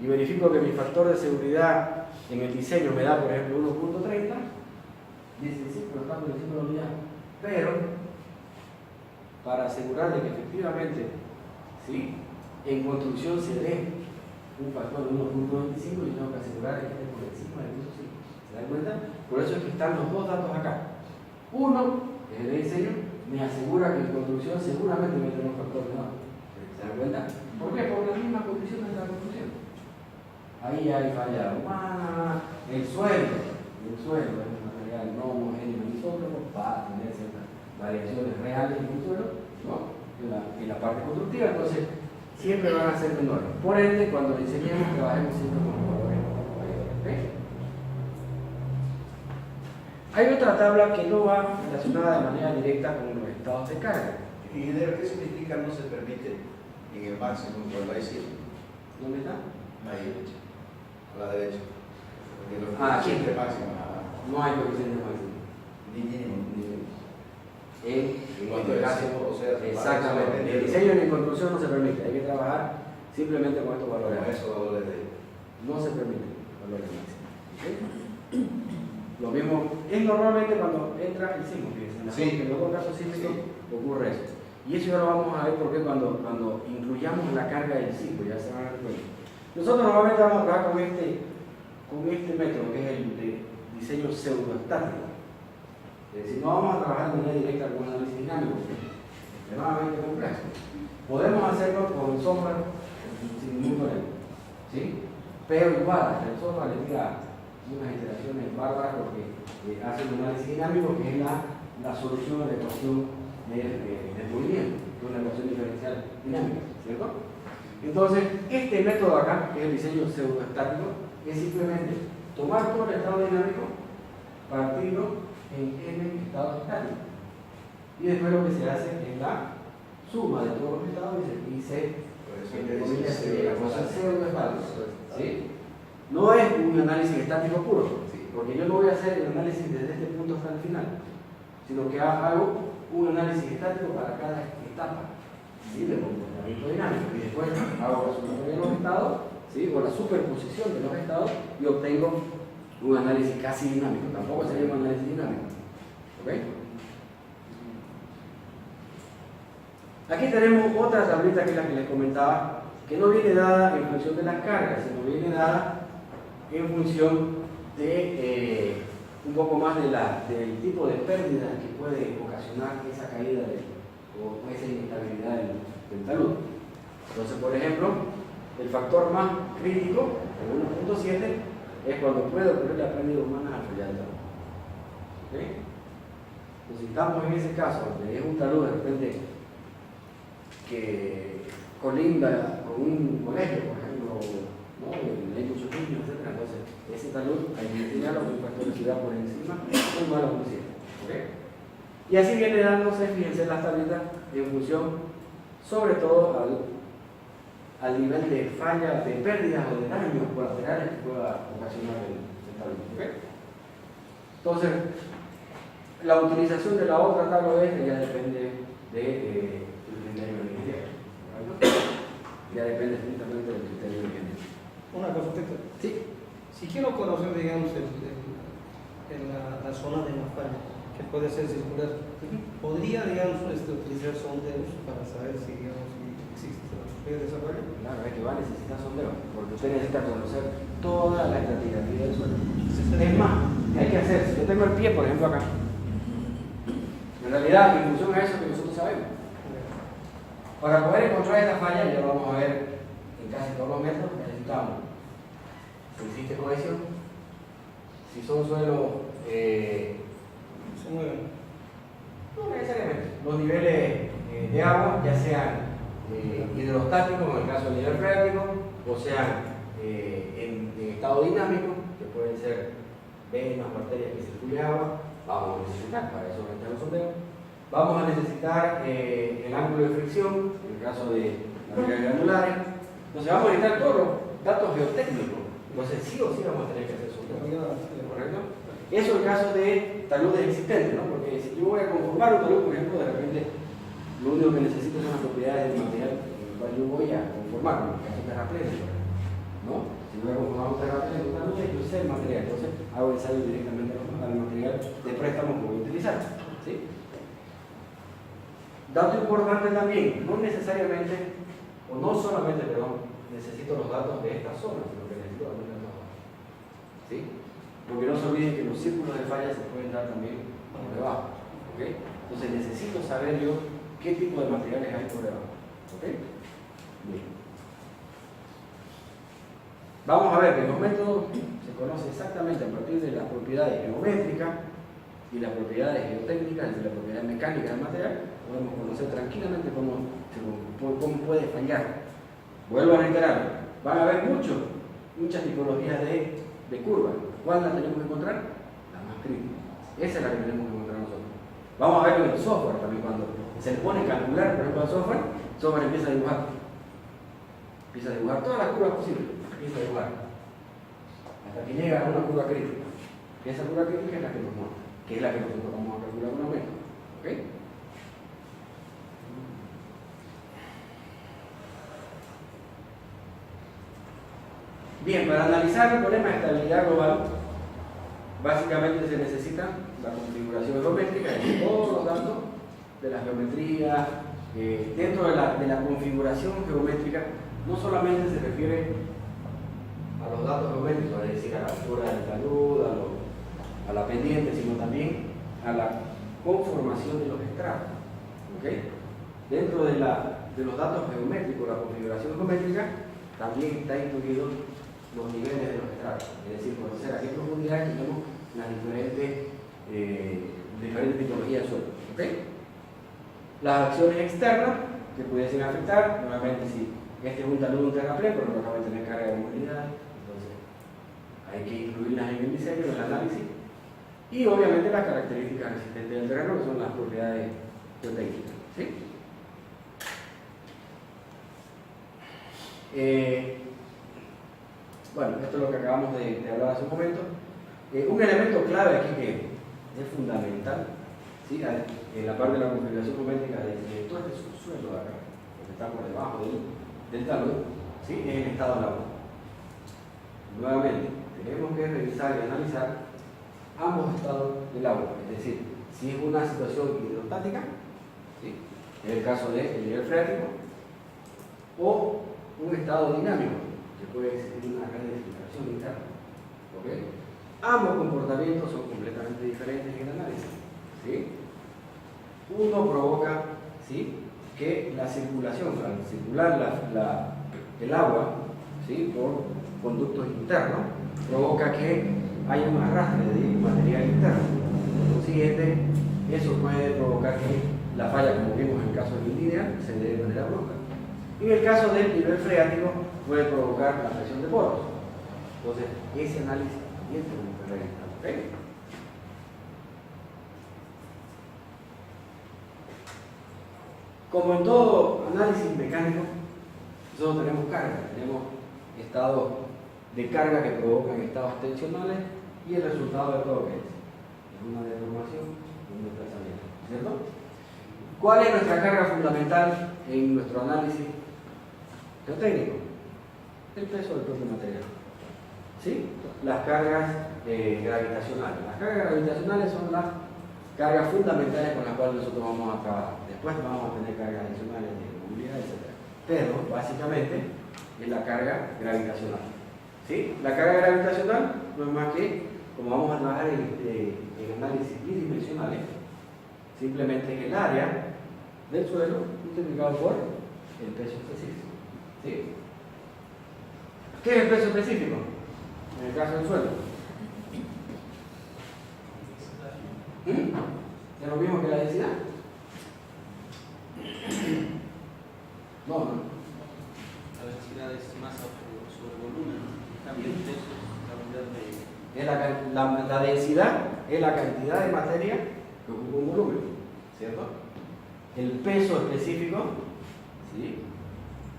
Y verifico que mi factor de seguridad en el diseño me da, por ejemplo, 1.30, dice, sí, pero está por encima de la unidad. Pero, para asegurar de que efectivamente, ¿sí?, en construcción se dé un factor de 1.25, y tengo que asegurar que esté por encima del uso 5. ¿Se dan cuenta? Por eso es que están los dos datos acá. Uno, que es el de diseño, me asegura que en construcción seguramente voy a tener un factor menor. ¿Se dan cuenta? ¿Por qué? Por las mismas condiciones de la construcción. Ahí hay falla humana, el suelo es un material no homogéneo en isótopo, va a tener ciertas variaciones reales en el suelo, ¿no?, en la parte constructiva, entonces siempre van a ser menores. Por ende, cuando diseñemos, trabajemos siempre con los valores mayores. ¿Okay? Hay otra tabla que no va relacionada de manera directa con los estados de carga. Ingeniero, ¿qué significa no se permite en el máximo cuando hay 100? ¿Dónde está? Ahí, a la derecha. Porque los aquí. siempre máximo. No hay coeficiente máximo. Ni mínimo. En Cuando este el caso, sismo, o sea, exactamente. El diseño y la construcción no se permite. Hay que trabajar simplemente con estos valores. Con esos valores de... No se permite valores máximos. ¿Okay? Lo mismo es normalmente cuando entra el sismo, fíjense, en los casos sísmicos ocurre eso. Y eso ya lo vamos a ver porque cuando incluyamos la carga del sismo, ya se van a dar cuenta. Nosotros normalmente vamos a trabajar con este método, que es el de diseño pseudoestático. Es decir, no vamos a trabajar de manera directa con un análisis dinámico, es extremadamente complejo. Podemos hacerlo con el software sin ningún problema, ¿sí? Pero igual, el software le tira unas iteraciones bárbaras porque hace un análisis dinámico, que es la solución de la ecuación del movimiento, que es una ecuación diferencial dinámica, ¿cierto? Entonces, este método acá, que es el diseño pseudoestático, es simplemente tomar todo el estado dinámico, partirlo en n estados estáticos, y después lo que se hace es la suma de todos los estados y se la ecuación pseudoestática, ¿sí? No es un análisis estático puro, porque yo no voy a hacer el análisis desde este punto hasta el final. sino que hago un análisis estático para cada etapa, ¿sí?, del comportamiento dinámico, y después hago la sumatoria de los estados, ¿sí?, o la superposición de los estados, y obtengo un análisis casi dinámico. Tampoco sería un análisis dinámico. ¿Ok? Aquí tenemos otra tablita, que es la que les comentaba, que no viene dada en función de las cargas, sino viene dada en función de un poco más del tipo de pérdida que puede ocasionar esa caída o esa inestabilidad del talud. Entonces, por ejemplo, el factor más crítico, el 1.7, es cuando puede ocurrir la pérdida humana al fallar el talud. ¿Okay? Entonces, si estamos en ese caso, donde es un talud de repente que colinda con un colegio, por ejemplo, ¿no?, hay muchos niños, etc. Entonces, ese talud hay que eliminarlo con un factor de ciudad por encima, un malo por ciento. ¿Okay? Y así viene dándose, fíjense, las tablitas en función, sobre todo, al nivel de falla, de pérdidas o de daños colaterales que pueda ocasionar el talud. ¿Okay? Entonces, la utilización de la otra tabla oeste ya depende del criterio del ingeniero. Ya depende estrictamente del criterio del ingeniero. Una cosa, Sí. si quiero conocer, digamos, la zona de la falla, que puede ser circular, ¿podría, digamos, utilizar sondeos para saber si, digamos, existe la posibilidad de esa falla? Claro, es que va a necesitar sondeo, porque usted necesita conocer toda la estratigrafía del suelo. Es más, ¿qué hay que hacer? Si yo tengo el pie, por ejemplo, acá, en realidad, en función a eso que nosotros sabemos, para poder encontrar esta falla, ya vamos a ver en casi todos los métodos, necesitamos, si existe cohesión, si son suelos, Se mueven. no necesariamente, los niveles de agua, ya sean hidrostáticos, en el caso del nivel freático, o sean en estado dinámico, que pueden ser venas, bacterias que circulen agua. Vamos a necesitar, para eso los sondeos. Vamos a necesitar el ángulo de fricción, en el caso de materiales granulares. Entonces vamos a necesitar todos los datos geotécnicos. Entonces sí o sí vamos a tener que hacer sondeos. ¿Correcto? Eso es el caso de taludes existentes, ¿no? Porque si yo voy a conformar un talud, por ejemplo, de repente lo único que necesito son las propiedades del material en el cual yo voy a conformar, en el caso de terraplén, ¿no? Si voy a conformar un terraplén, un talud, yo sé el material, entonces hago ensayo directamente al material de préstamo que voy a utilizar, ¿sí? Dato importante también, no necesariamente, o no solamente, perdón, necesito los datos de esta zona, sino que necesito también los datos, ¿sí? Porque no se olviden que los círculos de falla se pueden dar también por debajo, ¿ok? Entonces necesito saber yo qué tipo de materiales hay por debajo, ¿ok? Bien. Vamos a ver que los métodos se conocen exactamente a partir de las propiedades geométricas y las propiedades geotécnicas, y las propiedades mecánicas del material. Podemos conocer tranquilamente cómo puede fallar. Vuelvo a reiterar, van a haber muchas tipologías de curvas. ¿Cuál la tenemos que encontrar? La más crítica. Esa es la que tenemos que encontrar nosotros. Vamos a verlo en el software también. Cuando se le pone a calcular, por ejemplo, al software, el software empieza a dibujar. Empieza a dibujar todas las curvas posibles. Empieza a dibujar. Hasta que llega a una curva crítica. Y esa curva crítica es la que nos muestra, que es la que nosotros vamos a calcular con un método. ¿Ok? Bien, para analizar el problema de estabilidad global, básicamente se necesita la configuración geométrica, es decir, todos los datos de la geometría. Dentro de la configuración geométrica, no solamente se refiere a los datos geométricos, es decir, a la altura del talud, a la pendiente, sino también a la conformación de los estratos. ¿Okay? Dentro de los datos geométricos, la configuración geométrica, también está incluido los niveles de los estratos, es decir, conocer a qué profundidad tenemos las diferentes tipologías de suelo. ¿Okay? Las acciones externas que pudiesen afectar, nuevamente si este es un talud, un terraplén, pero no acaba de tener carga de movilidad, entonces hay que incluirlas en el diseño, en el análisis, y obviamente las características resistentes del terreno, que son las propiedades geotécnicas. ¿Sí? Bueno, esto es lo que acabamos de hablar hace un momento. Un elemento clave aquí que es fundamental, ¿sí? En la parte de la configuración geométrica de todo este subsuelo de acá, que está por debajo del talud, ¿sí? Es el estado del agua. Nuevamente, tenemos que revisar y analizar ambos estados del agua, es decir, si es una situación hidrostática, ¿sí? En el caso del nivel freático, o un estado dinámico, que puede existir una calefacción interna. ¿Okay? Ambos comportamientos son completamente diferentes en el análisis. ¿Sí? Uno provoca, ¿sí?, que la circulación, al circular el agua, ¿sí?, por conductos internos, provoca que haya un arrastre de material interno. Por consiguiente, eso puede provocar que la falla, como vimos en el caso de línea, se dé de manera brusca. Y en el caso del nivel freático, puede provocar la presión de poros. Entonces, ese análisis también tenemos que realizar. ¿Okay? Como en todo análisis mecánico, nosotros tenemos carga, tenemos estados de carga que provocan estados tensionales y el resultado de todo que es una deformación y un desplazamiento, ¿cierto? ¿Cuál es nuestra carga fundamental en nuestro análisis geotécnico? El peso del propio material. ¿Sí? Las cargas gravitacionales. Las cargas gravitacionales son las cargas fundamentales con las cuales nosotros vamos a trabajar. Después vamos a tener cargas adicionales de movilidad, etc. Pero, básicamente, es la carga gravitacional. ¿Sí? La carga gravitacional no es más que, como vamos a trabajar en análisis bidimensionales, simplemente es el área del suelo multiplicado por el peso específico. ¿Sí? ¿Qué es el peso específico? En el caso del suelo. ¿Es lo mismo que la densidad? No. La densidad es masa sobre volumen, cambia el peso, la densidad es la cantidad de materia que ocupa un volumen, ¿cierto? El peso específico, ¿sí?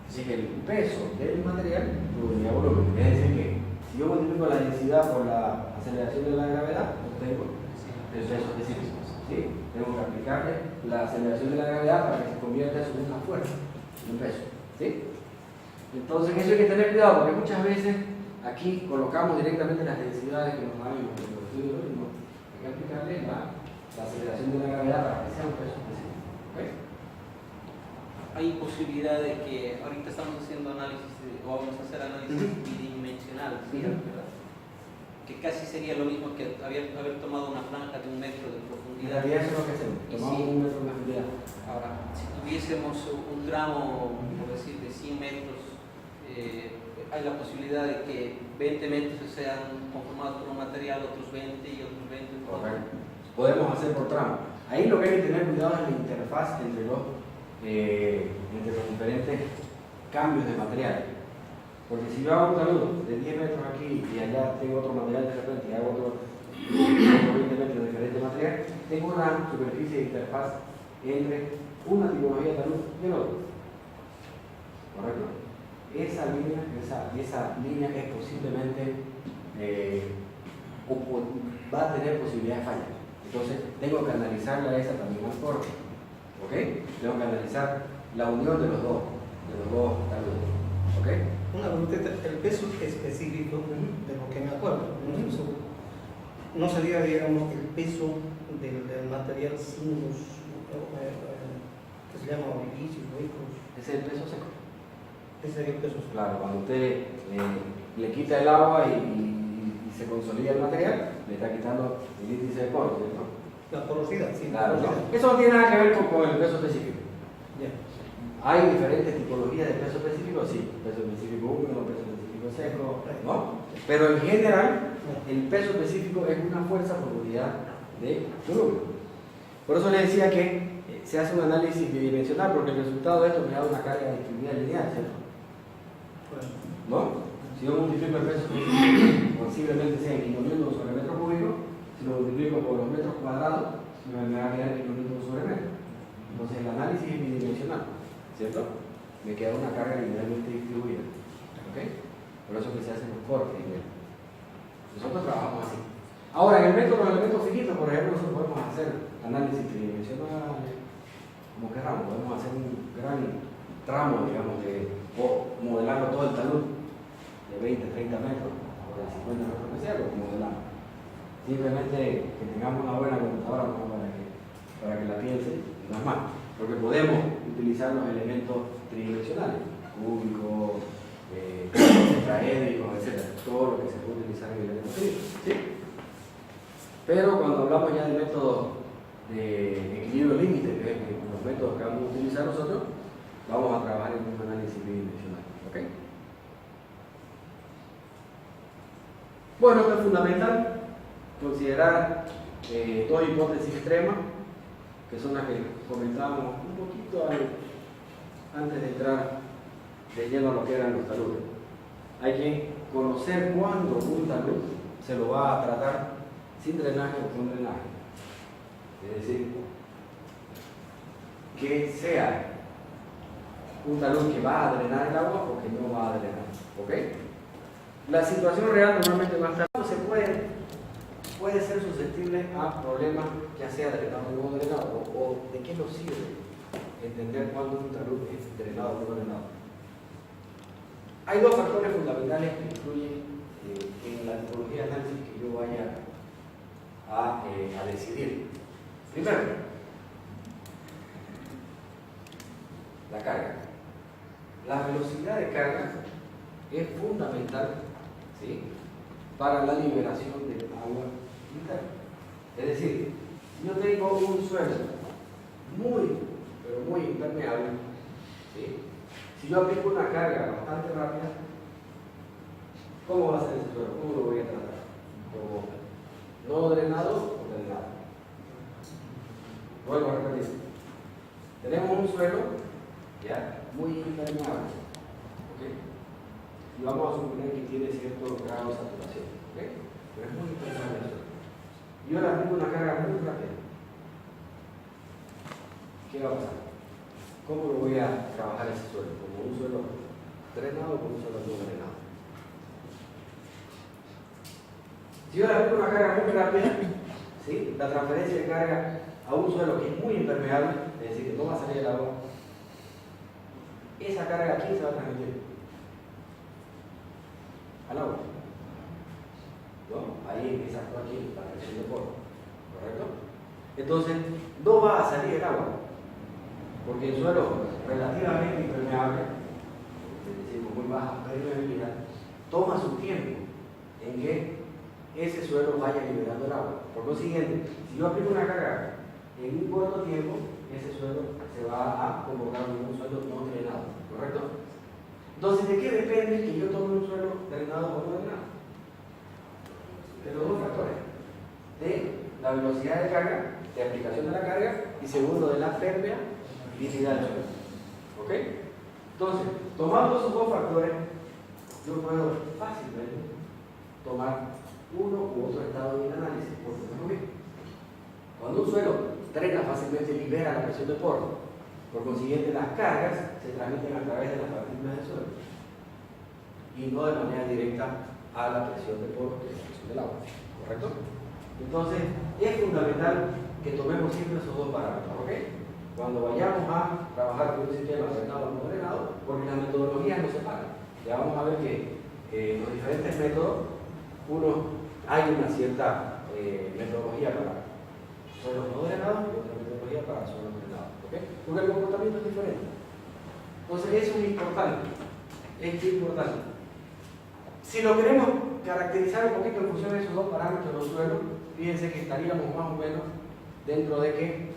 Es el peso del material por unidad de volumen. Es decir, que si yo multiplico la densidad por la aceleración de la gravedad, obtengo el peso específico. ¿Sí? Tengo que aplicarle la aceleración de la gravedad para que se convierta en una fuerza, en un peso. ¿Sí? Entonces, eso hay que tener cuidado porque muchas veces aquí colocamos directamente las densidades que nos dan en los estudios de ritmo. Hay que aplicarle la aceleración de la gravedad para que sea un peso específico. ¿Okay? Hay posibilidad de que ahorita estamos haciendo análisis, o vamos a hacer análisis bidimensionales, ¿verdad? Que casi sería lo mismo que haber tomado una franja de 1 metro de En profundidad. realidad eso es lo que hacemos. Tomamos 1 metro de profundidad. Ahora, si tuviésemos un tramo, por decir, de 100 metros, hay la posibilidad de que 20 metros sean conformados por un material, otros 20 y otros 20. Correcto. Podemos hacer por tramo. Ahí lo que hay que tener cuidado es la interfaz entre los diferentes cambios de material. Porque si yo hago un talud de 10 metros aquí y allá tengo otro material de repente y hago otro 20 metros de diferente material, tengo una superficie de interfaz entre una tipología de talud y el otro. ¿Correcto? Esa línea es posiblemente va a tener posibilidad de falla. Entonces tengo que analizarla esa también al corte. ¿Ok? Tengo que analizar la unión de los dos taludes. ¿Ok? Una pregunta, el peso específico de lo que me acuerdo, no sería, digamos, el peso del material sin los que se llama orificios, huecos. Ese es el peso seco. Ese sería el peso seco. Claro, cuando usted le quita el agua y se consolida el material, le está quitando el índice de poro, ¿cierto? La porosidad, sí. Claro, la porosidad. no. Eso no tiene nada que ver con el peso específico. Ya. Hay diferentes tipologías de peso específico, sí, peso específico húmedo, peso específico seco, ¿no? Pero en general, el peso específico es una fuerza por unidad de volumen. Por eso le decía que se hace un análisis bidimensional, porque el resultado de esto me da una carga distribuida lineal, ¿cierto? ¿No? Si yo multiplico el peso específico, posiblemente sea en kilonewton sobre metro cúbico, si lo multiplico por los metros cuadrados, me va a quedar en kilonewton sobre metro. Entonces el análisis es bidimensional, ¿cierto? Me queda una carga linealmente distribuida. ¿Ok? Por eso que se hacen los cortes. Nosotros trabajamos así. Ahora, en el método de elementos finitos, por ejemplo, nosotros podemos hacer análisis tridimensionales, como queramos, podemos hacer un gran tramo, digamos, o modelarlo todo el talud de 20, 30 metros, o de 50 metros que sea, lo modelamos. Simplemente que tengamos una buena computadora ¿no? para que la piense, no es más, porque podemos utilizar los elementos tridimensionales, cúbicos, tetraédricos, etc. Todo lo que se puede utilizar en elementos finitos. ¿Sí? Pero cuando hablamos ya de métodos de equilibrio límite, que es los métodos que vamos a utilizar nosotros, vamos a trabajar en un análisis bidimensional. ¿Okay? Bueno, esto es fundamental considerar toda hipótesis extrema, que son las que comentábamos un poquito antes de entrar de lleno a lo que eran los taludes. Hay que conocer cuándo un talud se lo va a tratar sin drenaje o con drenaje. Es decir, que sea un talud que va a drenar el agua o que no va a drenar. ¿Ok? La situación real normalmente va a estar. Se puede ser susceptible a problemas, ya sea drenado o no drenado, o de qué nos sirve entender cuándo un talud es drenado o no drenado. Hay dos factores fundamentales que influyen en la tipología de análisis que yo vaya a decidir. Primero, la carga. La velocidad de carga es fundamental, ¿sí?, para la liberación del agua interna. Es decir, yo tengo un suelo pero muy impermeable, ¿sí? Si yo aplico una carga bastante rápida, ¿cómo va a ser ese suelo? ¿Cómo lo voy a tratar? ¿Como no drenado o drenado? Vuelvo a repetir. Tenemos un suelo ya muy impermeable, ¿okay? Y vamos a suponer que tiene cierto grado de saturación, ¿okay? Pero es muy impermeable el suelo. Y ahora aplico una carga muy rápida. ¿Qué va a pasar? ¿Cómo lo voy a trabajar ese suelo? ¿Como un suelo drenado o como un suelo no drenado? Si yo le aplico una carga muy rápida, ¿sí?, la transferencia de carga a un suelo que es muy impermeable, es decir, que no va a salir el agua, esa carga aquí se va a transmitir al agua, ¿no? Ahí empieza a actuar aquí la presión de poro, ¿correcto? Entonces, no va a salir el agua, porque el suelo relativamente impermeable, es decir, con muy baja permeabilidad, toma su tiempo en que ese suelo vaya liberando el agua. Por consiguiente, si yo aplico una carga en un corto tiempo, ese suelo se va a convocar como un suelo no drenado, ¿correcto? Entonces, ¿de qué depende que yo tome un suelo drenado o no drenado? De los dos factores: de la velocidad de carga, de aplicación de la carga, y segundo, de la permeabilidad del suelo. ¿Ok? Entonces, tomando esos dos factores, yo puedo fácilmente tomar uno u otro estado de análisis, porque no es lo mismo. Cuando un suelo drena fácilmente, libera la presión de poro. Por consiguiente, las cargas se transmiten a través de las partículas del suelo y no de manera directa a la presión de poro, que es la presión del agua. ¿Correcto? Entonces, es fundamental que tomemos siempre esos dos parámetros. ¿Ok? Cuando vayamos a trabajar con un sistema drenado o no drenado, porque las metodologías no se paran. Ya vamos a ver que los diferentes métodos, hay una cierta metodología para suelos no drenados y otra metodología para suelos drenados. ¿Okay? Porque el comportamiento es diferente. Entonces, eso es importante. Es importante. Si lo queremos caracterizar un poquito en función de esos dos parámetros de los suelos, fíjense que estaríamos más o menos dentro de que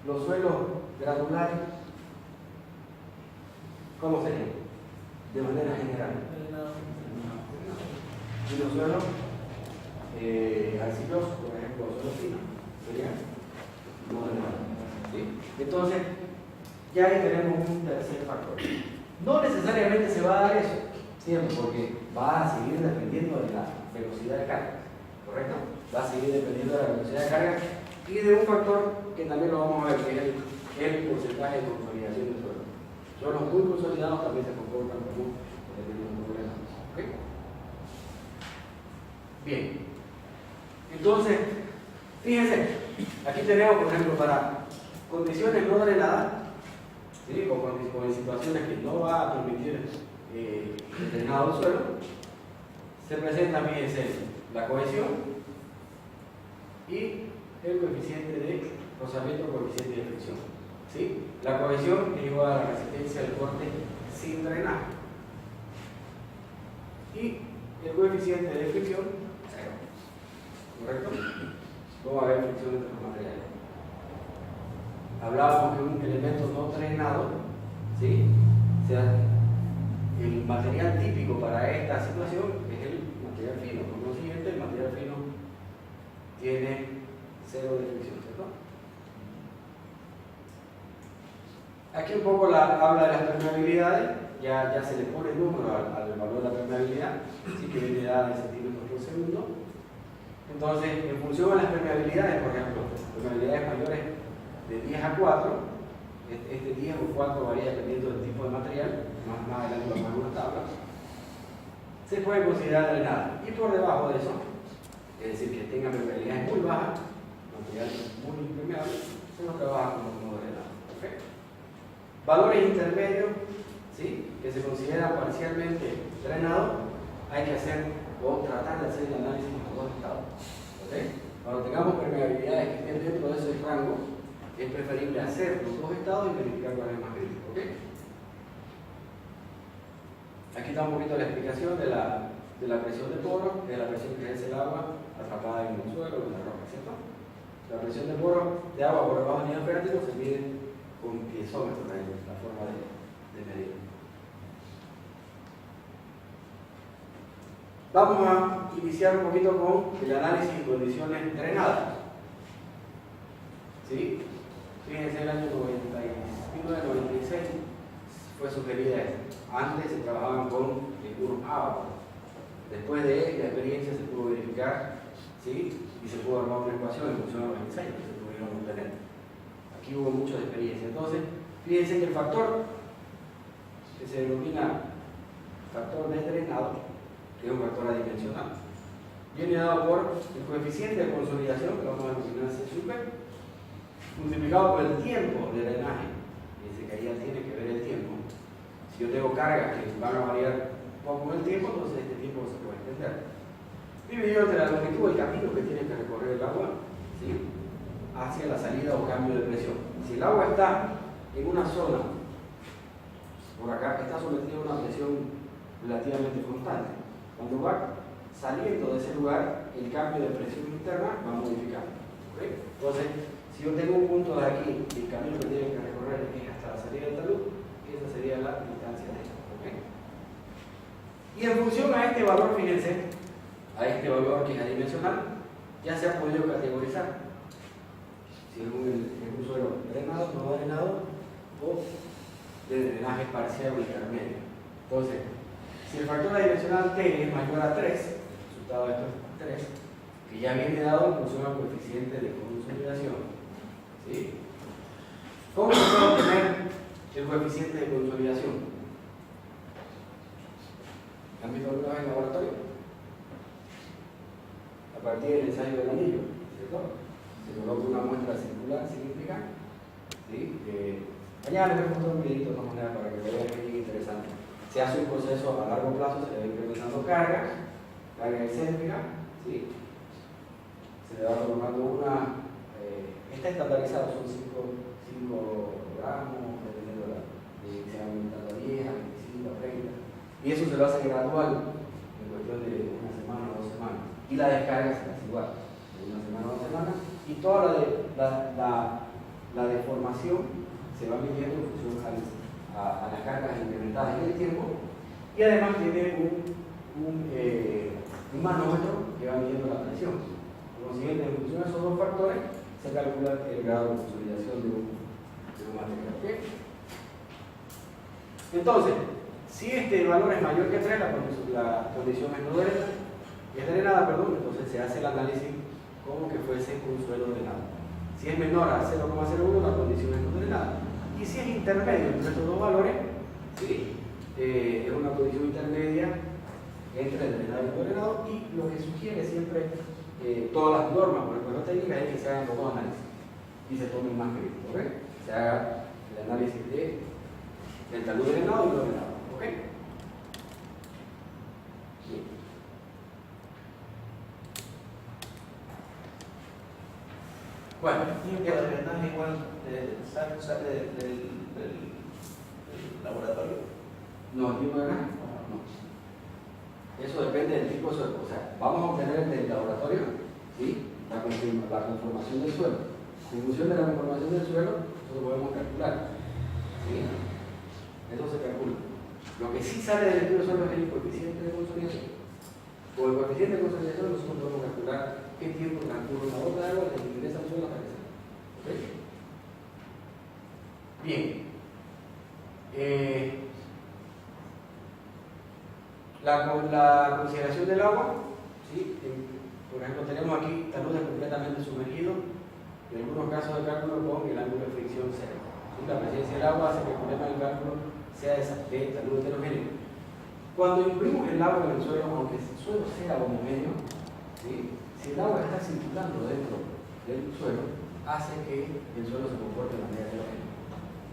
los suelos granulares, ¿cómo serían? De manera general. Y los suelos arcillosos, por ejemplo, los suelos finos, serían no drenados. ¿Sí? Entonces, ya ahí tenemos un tercer factor. No necesariamente se va a dar eso, siempre, porque va a seguir dependiendo de la velocidad de carga, ¿correcto? Va a seguir dependiendo de la velocidad de carga y de un factor que también lo vamos a ver, que es el porcentaje de consolidación del suelo. Suelos muy consolidados también se comportan como elementos no drenados. ¿Okay? Bien. Entonces, fíjense, aquí tenemos, por ejemplo, para condiciones no drenadas, ¿sí? O con situaciones que no va a permitir el drenado del suelo, se presenta, fíjense, la cohesión y el coeficiente de rozamiento, coeficiente de fricción. ¿Sí? La cohesión es igual a la resistencia del corte sin drenaje. Y el coeficiente de fricción, 0. ¿Correcto? No va a haber fricción entre los materiales. Hablábamos de un elemento no drenado, ¿sí? O sea, el material típico para esta situación es el material fino. Por lo siguiente, el material fino tiene 0 de fricción, ¿cierto? Aquí un poco habla de las permeabilidades, ya se le pone el número al valor de la permeabilidad, así que viene dada en centímetros por segundo. Entonces, en función de las permeabilidades, por ejemplo, permeabilidades mayores de 10 a 4, este 10 o 4 varía dependiendo del tipo de material, más adelante vamos a ver una tabla, se puede considerar drenada. Y por debajo de eso, es decir, que tenga permeabilidades muy bajas, material muy impermeable, se nos trabaja como drenado. ¿Okay? Valores intermedios, ¿sí? Que se consideran parcialmente drenados, hay que hacer o tratar de hacer el análisis en los dos estados. ¿Okay? Cuando tengamos permeabilidades que estén dentro de ese rango, es preferible hacer los dos estados y verificar cuál es más crítico. ¿Okay? Aquí está un poquito la explicación de la presión de poro, que es la presión que ejerce el agua atrapada en el suelo o en la roca, ¿cierto? La presión de poro de agua por debajo del nivel freático se mide con piezómetro, la forma de medir. Vamos a iniciar un poquito con el análisis de condiciones drenadas. ¿Sí? Fíjense, el año 1996 fue sugerida esta. Antes se trabajaban con unos ABAC. Después de la experiencia se pudo verificar, ¿sí? Y se pudo armar una ecuación en función de los ensayos que se pudieron obtener. Aquí hubo mucha experiencia. Entonces, fíjense que el factor que se denomina factor de drenado, que es un factor adimensional, viene dado por el coeficiente de consolidación, que vamos a denominar C super, multiplicado por el tiempo de drenaje. Fíjense que ahí tiene que ver el tiempo. Si yo tengo cargas que van a variar un poco con el tiempo, entonces este tiempo se puede extender. Dividido entre la longitud del camino que tiene que recorrer el agua, ¿sí? Hacia la salida o cambio de presión. Si el agua está en una zona, por acá, está sometida a una presión relativamente constante. Cuando va saliendo de ese lugar, el cambio de presión interna va modificando. ¿Okay? Entonces, si yo tengo un punto de aquí y el camino que tiene que recorrer es hasta la salida del talud, esa sería la distancia de esto. ¿Okay? Y en función a este valor, fíjense, a este valor que es adimensional, ya se ha podido categorizar si es un suelo drenado, no drenado o de drenaje parcial o intermedio. Entonces, si el factor adimensional T es mayor a 3, el resultado de esto es 3, que ya viene dado en función al coeficiente de consolidación. ¿Sí? ¿Cómo se puede obtener el coeficiente de consolidación? ¿Han visto alguna vez en laboratorio? A partir del ensayo del anillo, ¿cierto? Se coloca una muestra circular cilíndrica, ¿sí? Mañana les voy a mostrar un videito de todas maneras para que vean que es interesante. Se hace un proceso a largo plazo, se le va incrementando carga excéntrica, ¿sí? Se le va colocando una, está estandarizado, son 5 gramos, dependiendo de se va aumentando a 10, a 25, a 30, y eso se lo hace gradual, en cuestión de una semana o 2 semanas, y la descarga se hace igual, de una semana o 2 semanas, y toda la deformación se va midiendo en función a las cargas incrementadas en el tiempo, y además tiene un manómetro que va midiendo la presión. Por consiguiente, en función de esos dos factores, se calcula el grado de consolidación de un material. ¿Okay? Entonces, si este valor es mayor que 3, la condición es no drenada, entonces se hace el análisis como que fuese un suelo drenado. Si es menor a 0,01, la condición es no drenada. Y si es intermedio entre estos dos valores, ¿sí? Es una condición intermedia entre el drenado y el no drenado, y lo que sugiere siempre todas las normas por ejemplo técnicas es que se hagan los dos análisis y se tomen más crédito, ¿ok? Se haga el análisis del talud drenado y no drenado, ¿ok? Bien. Bueno, ¿Y el drenaje igual sale del laboratorio? no, el tipo de drenaje, no. Eso depende del tipo de suelo. O sea, vamos a obtener del laboratorio, ¿sí? la conformación del suelo. En función de la conformación del suelo, nosotros podemos calcular. ¿Sí? Eso se calcula. Lo que sí sale del estudio de suelo es el coeficiente de consolidación. Con el coeficiente de consolidación nosotros podemos calcular qué tiempo transcurre una gota de agua desde que ingresa al suelo hasta que sale. ¿Okay? Bien. La consideración del agua, ¿sí? Por ejemplo, tenemos aquí taludes completamente sumergidos, en algunos casos de cálculo con el ángulo de fricción cero. ¿Sí? La presencia del agua hace que el problema del cálculo sea de talud heterogéneo. Cuando incluimos el agua en el suelo, aunque el suelo sea homogéneo, ¿sí? Si el agua está circulando dentro del suelo, hace que el suelo se comporte de manera heterogénea.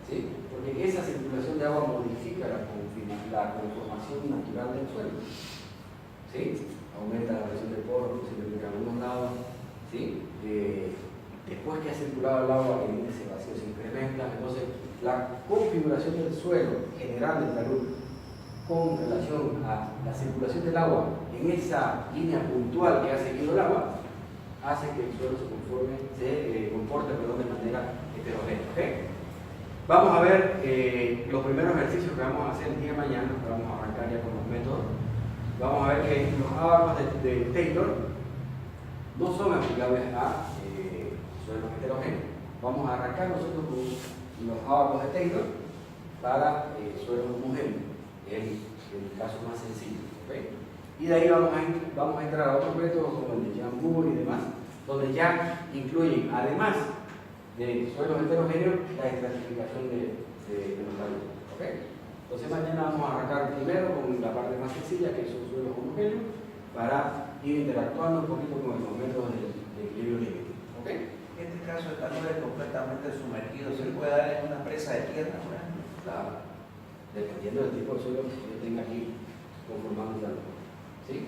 ¿Sí? Porque esa circulación de agua modifica la conformación natural del suelo. ¿Sí? Aumenta la presión del poro, posiblemente en algunos lados. ¿Sí? Después que ha circulado el agua, el índice de vacío se incrementa. Entonces, la configuración del suelo general del talud con relación a la circulación del agua en esa línea puntual que ha seguido el agua, hace que el suelo se comporte de manera heterogénea. ¿Okay? Vamos a ver los primeros ejercicios que vamos a hacer el día de mañana. Vamos a arrancar ya con los métodos. Vamos a ver que los ábacos de Taylor no son aplicables a suelos heterogéneos. Vamos a arrancar nosotros con los ábacos de Taylor para suelos homogéneos. Es el caso más sencillo. ¿Okay? Y de ahí vamos a entrar a otros métodos como el de Jambu y demás, donde ya incluyen, además de suelos heterogéneos, la estratificación de los taludes. ¿Okay? Entonces mañana vamos a arrancar primero con la parte más sencilla, que son suelos homogéneos, para ir interactuando un poquito con los métodos de equilibrio límite. ¿Okay? En este caso el talud es completamente sumergido, ¿se le puede dar en una presa de tierra? Claro. Dependiendo del tipo de suelo que yo tenga aquí conformando el talud. ¿Sí?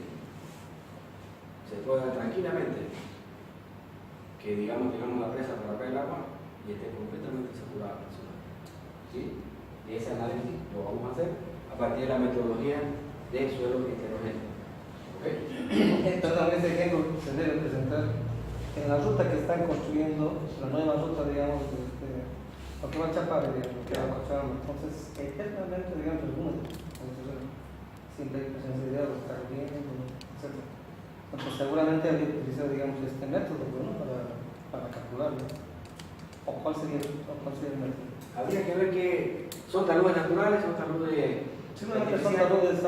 Se puede dar tranquilamente que digamos tengamos la presa para acá el agua y esté completamente saturada la zona. ¿Sí? Y ese análisis lo vamos a hacer a partir de la metodología de suelos heterogéneos. ¿Okay? Entonces también ese ejemplo se debe presentar en la ruta que están construyendo, la nueva ruta, digamos, lo que va a Chapare, digamos, lo que va a Cochabamba. Entonces, eternamente, digamos, algunos, siempre hay presencia de los carriles, etc. Entonces, seguramente habría que utilizar, digamos, este método, ¿no? para calcularlo. ¿O cuál sería el método? Habría que ver que son taludes naturales, son taludes Simplemente son taludes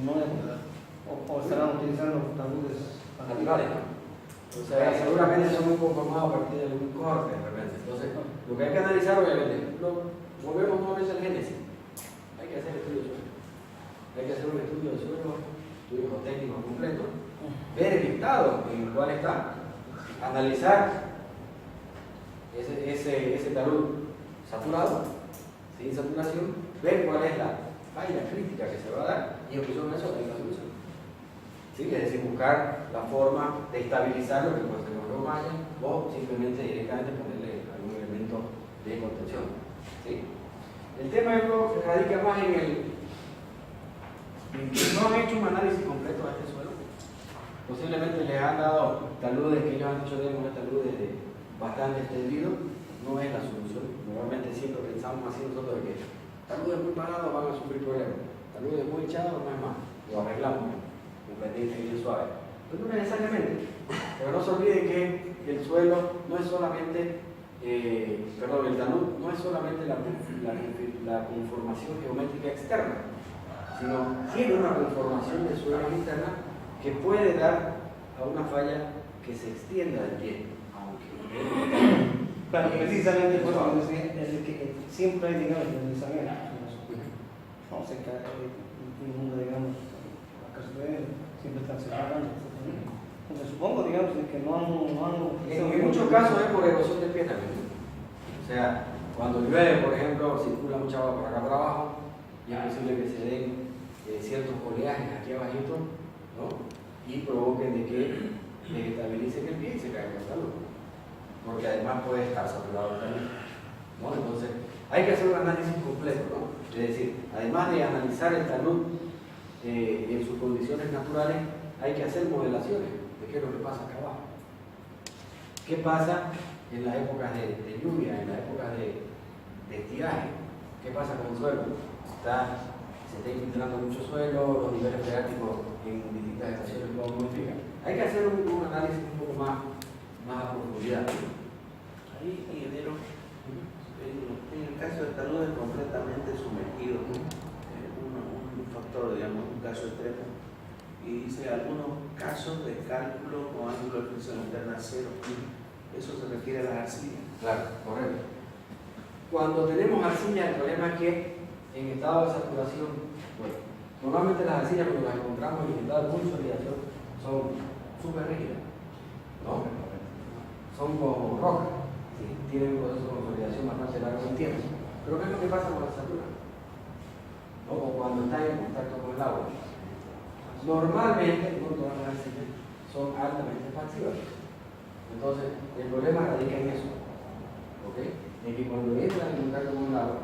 nuevos, o estarán utilizando taludes naturales, ¿no? O sea, seguramente son muy conformados a partir de algún corte de repente. Entonces, lo que hay que analizar, obviamente, volvemos nuevamente al génesis. Hay que hacer estudio de suelo. Hay que hacer un estudio de suelo, estudio técnico completo, ver el estado en el cual está, analizar ese talud saturado, sin saturación, ver cuál es la falla crítica que se va a dar y en función de eso hay una solución. ¿Sí? Es decir, buscar la forma de estabilizar lo que puede ser los mallas o simplemente directamente ponerle algún elemento de contención. ¿Sí? El tema radica más en que no han hecho un análisis completo de este suelo. Posiblemente les han dado taludes que ellos han dicho de unos taludes bastante extendidos. No es la solución. Normalmente siempre pensamos así nosotros de que taludes muy parados van a sufrir problemas. Taludes muy echados no es más. Lo arreglamos con pendiente bien suave. Pero no necesariamente. Pero no se olviden que el suelo no es solamente, el talud no es solamente la conformación geométrica externa, sino tiene una conformación de suelo interna que puede dar a una falla que se extienda del tiempo. Claro, precisamente por eso decía, es que siempre hay, digamos, deslizamiento. No se cae el mundo, digamos, la casa de él, siempre están separando, etc. Me supongo, digamos, de que no han En muchos casos es por erosión de piedra. O sea, cuando llueve, por ejemplo, circula mucha agua por acá para abajo y es posible que se den ciertos oleajes aquí abajito, ¿no? Y provoquen de que desestabilicen el pie y se caiga el talud. Porque además puede estar saturado también, ¿no? Entonces, hay que hacer un análisis completo, ¿no? Es decir, además de analizar el talud en sus condiciones naturales, hay que hacer modelaciones de qué es lo que pasa acá abajo. ¿Qué pasa en las épocas de lluvia, en las épocas de estiaje? ¿Qué pasa con el suelo? Se está infiltrando mucho suelo, los niveles freáticos en distintas estaciones lo modifican. Hay que hacer un análisis un poco más a profundidad. Ahí, ingeniero, en el caso de taludes completamente sumergido, un factor, digamos, un caso extremo, y dice algunos casos de cálculo con ángulo de fricción interna cero. Eso se refiere a las arcillas. Claro, correcto. Cuando tenemos arcilla, el problema es que en estado de saturación, bueno, normalmente las arcillas cuando las encontramos en estado de consolidación son súper rígidas, ¿no? Son como rocas, ¿sí? Tienen un proceso de consolidación bastante largo en tiempo. Pero ¿qué es lo que pasa con la satura? ¿No? O cuando está en contacto con el agua. Normalmente, no todas las arcillas son altamente expansivas. Entonces, el problema radica en eso, ¿ok? En que cuando entran en contacto con el agua,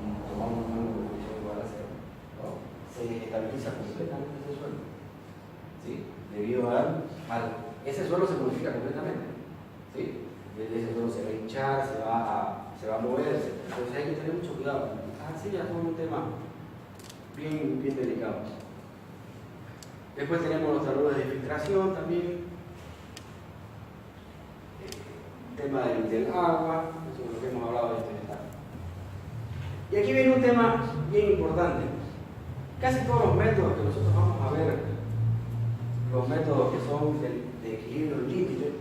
y tomamos un ángulo de fricción igual a cero, ¿no? Se estabiliza completamente ese suelo, ¿sí? Debido al ese suelo se modifica completamente, ¿sí? Ese suelo se va a hinchar, se va a moverse, entonces hay que tener mucho cuidado. Las arcillas son un tema bien delicado. Después tenemos los taludes de filtración también. Tema del agua, eso es lo que hemos hablado de este estado. Y aquí viene un tema bien importante. Casi todos los métodos que nosotros vamos a ver, los métodos que son de equilibrio límite,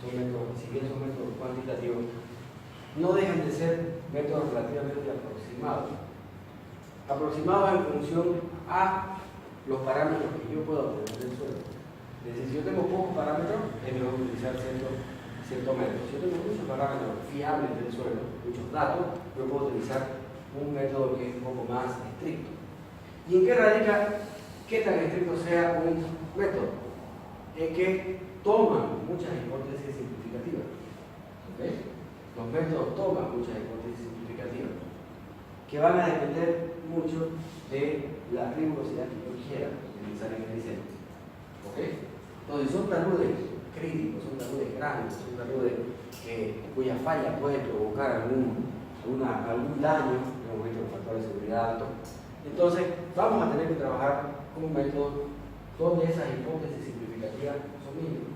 son métodos, si bien son métodos cuantitativos, no dejan de ser métodos relativamente aproximados. Aproximados en función a los parámetros que yo puedo obtener del suelo. Es decir, si yo tengo pocos parámetros, es mejor utilizar cierto método. Si yo tengo muchos parámetros fiables del suelo, muchos datos, yo puedo utilizar un método que es un poco más estricto. ¿Y en qué radica qué tan estricto sea un método? En que toman muchas hipótesis simplificativas. ¿Okay? Los métodos toman muchas hipótesis simplificativas que van a depender mucho de la rigurosidad que yo quiera utilizar en el diseño. ¿Okay? Entonces son taludes críticos, son taludes grandes, son taludes cuya falla puede provocar algún daño, hemos visto los factores de seguridad altos. Entonces vamos a tener que trabajar con un método donde esas hipótesis simplificativas son mínimas,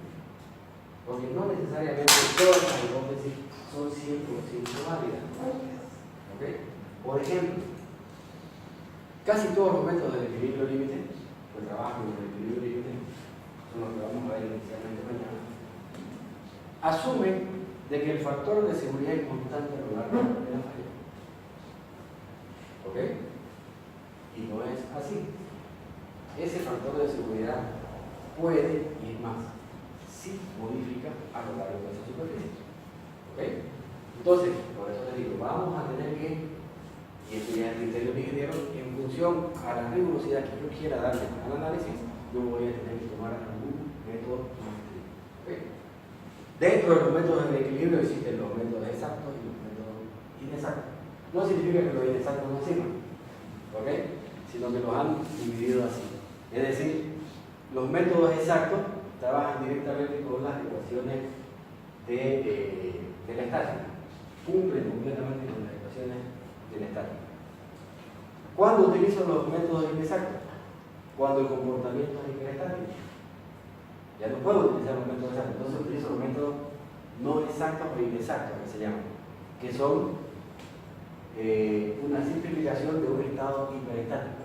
porque no necesariamente todas las hipótesis son 100% válidas. ¿Okay? Por ejemplo, casi todos los métodos del equilibrio límite, el trabajo con el equilibrio límite, son los que vamos a ver inicialmente mañana, asumen de que el factor de seguridad es constante a lo largo de la falla. ¿Ok? Y no es así. Ese factor de seguridad puede, y es más, sí modifica a lo largo de esa superficie. ¿Ok? Entonces, por eso les digo, vamos a tener que, y esto ya es el criterio del ingeniero, en función a la rigurosidad que yo quiera darle al análisis, yo voy a tener que tomar algún método más estricto. ¿Okay? Dentro de los métodos de equilibrio existen los métodos exactos y los métodos inexactos. No significa que los inexactos no sirvan, ¿okay? Sino que los han dividido así. Es decir, los métodos exactos trabajan directamente con las ecuaciones de la estática, cumplen completamente con las ecuaciones de la estática. ¿Cuándo utilizo los métodos inexactos? Cuando el comportamiento es hiperestático. Ya no puedo utilizar los métodos exactos, entonces utilizo los métodos no exactos o inexactos, que se llaman, que son una simplificación de un estado hiperestático.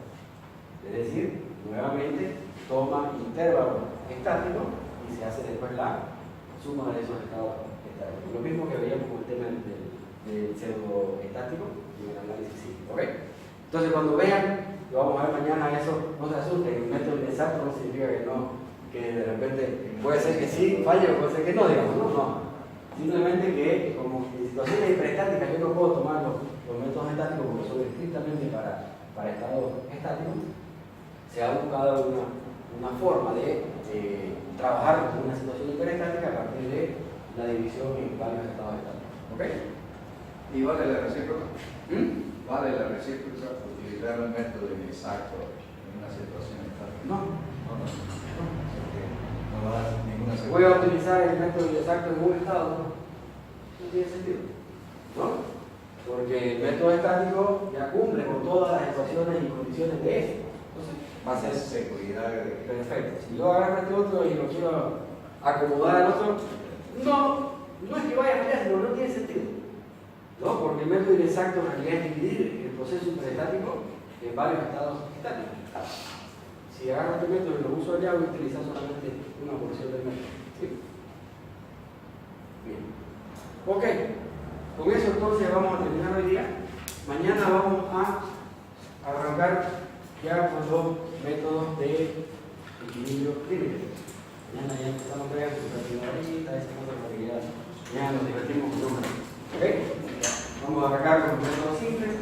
Es decir, nuevamente toma intervalos estáticos y se hace después la suma de esos estados estáticos. Lo mismo que veíamos con el tema del pseudoestático y el análisis psíquico. ¿Okay? Entonces, cuando vean, lo vamos a ver mañana, eso no se asusten, el método inexacto no significa que que de repente puede ser que sí falle o puede ser que no, digamos, no. Simplemente que como en situaciones hiperestáticas yo no puedo tomar los métodos estáticos porque son estrictamente para estados estáticos, se ha buscado una forma de trabajar con una situación hiperestática a partir de la división en varios estados estáticos. ¿Ok? ¿Y vale la recíproca? ¿Vale la recíproca utilizar el método inexacto en una situación estática? No. No va a dar ninguna Voy seguridad. a utilizar el método exacto en un estado, no tiene sentido, ¿no? Porque el método estático ya cumple con todas las ecuaciones y condiciones de eso. Entonces, va a ser seguridad de perfecto. Si yo agarro este otro y lo quiero acomodar al otro, no es que vaya a fallar, sino no tiene sentido. ¿No? Porque el método inexacto en realidad es dividir el proceso hiperestático en varios estados estáticos. Si agarro este método y lo uso allá, voy a utilizar solamente una porción del método. ¿Sí? Bien. Ok. Con eso entonces vamos a terminar hoy día. Mañana vamos a arrancar ya con los métodos de equilibrio límite. Mañana ya empezamos a ver la primera lista, esa cosa para que ya nos divertimos con números. ¿Ok? Vamos a arrancar con los métodos simples.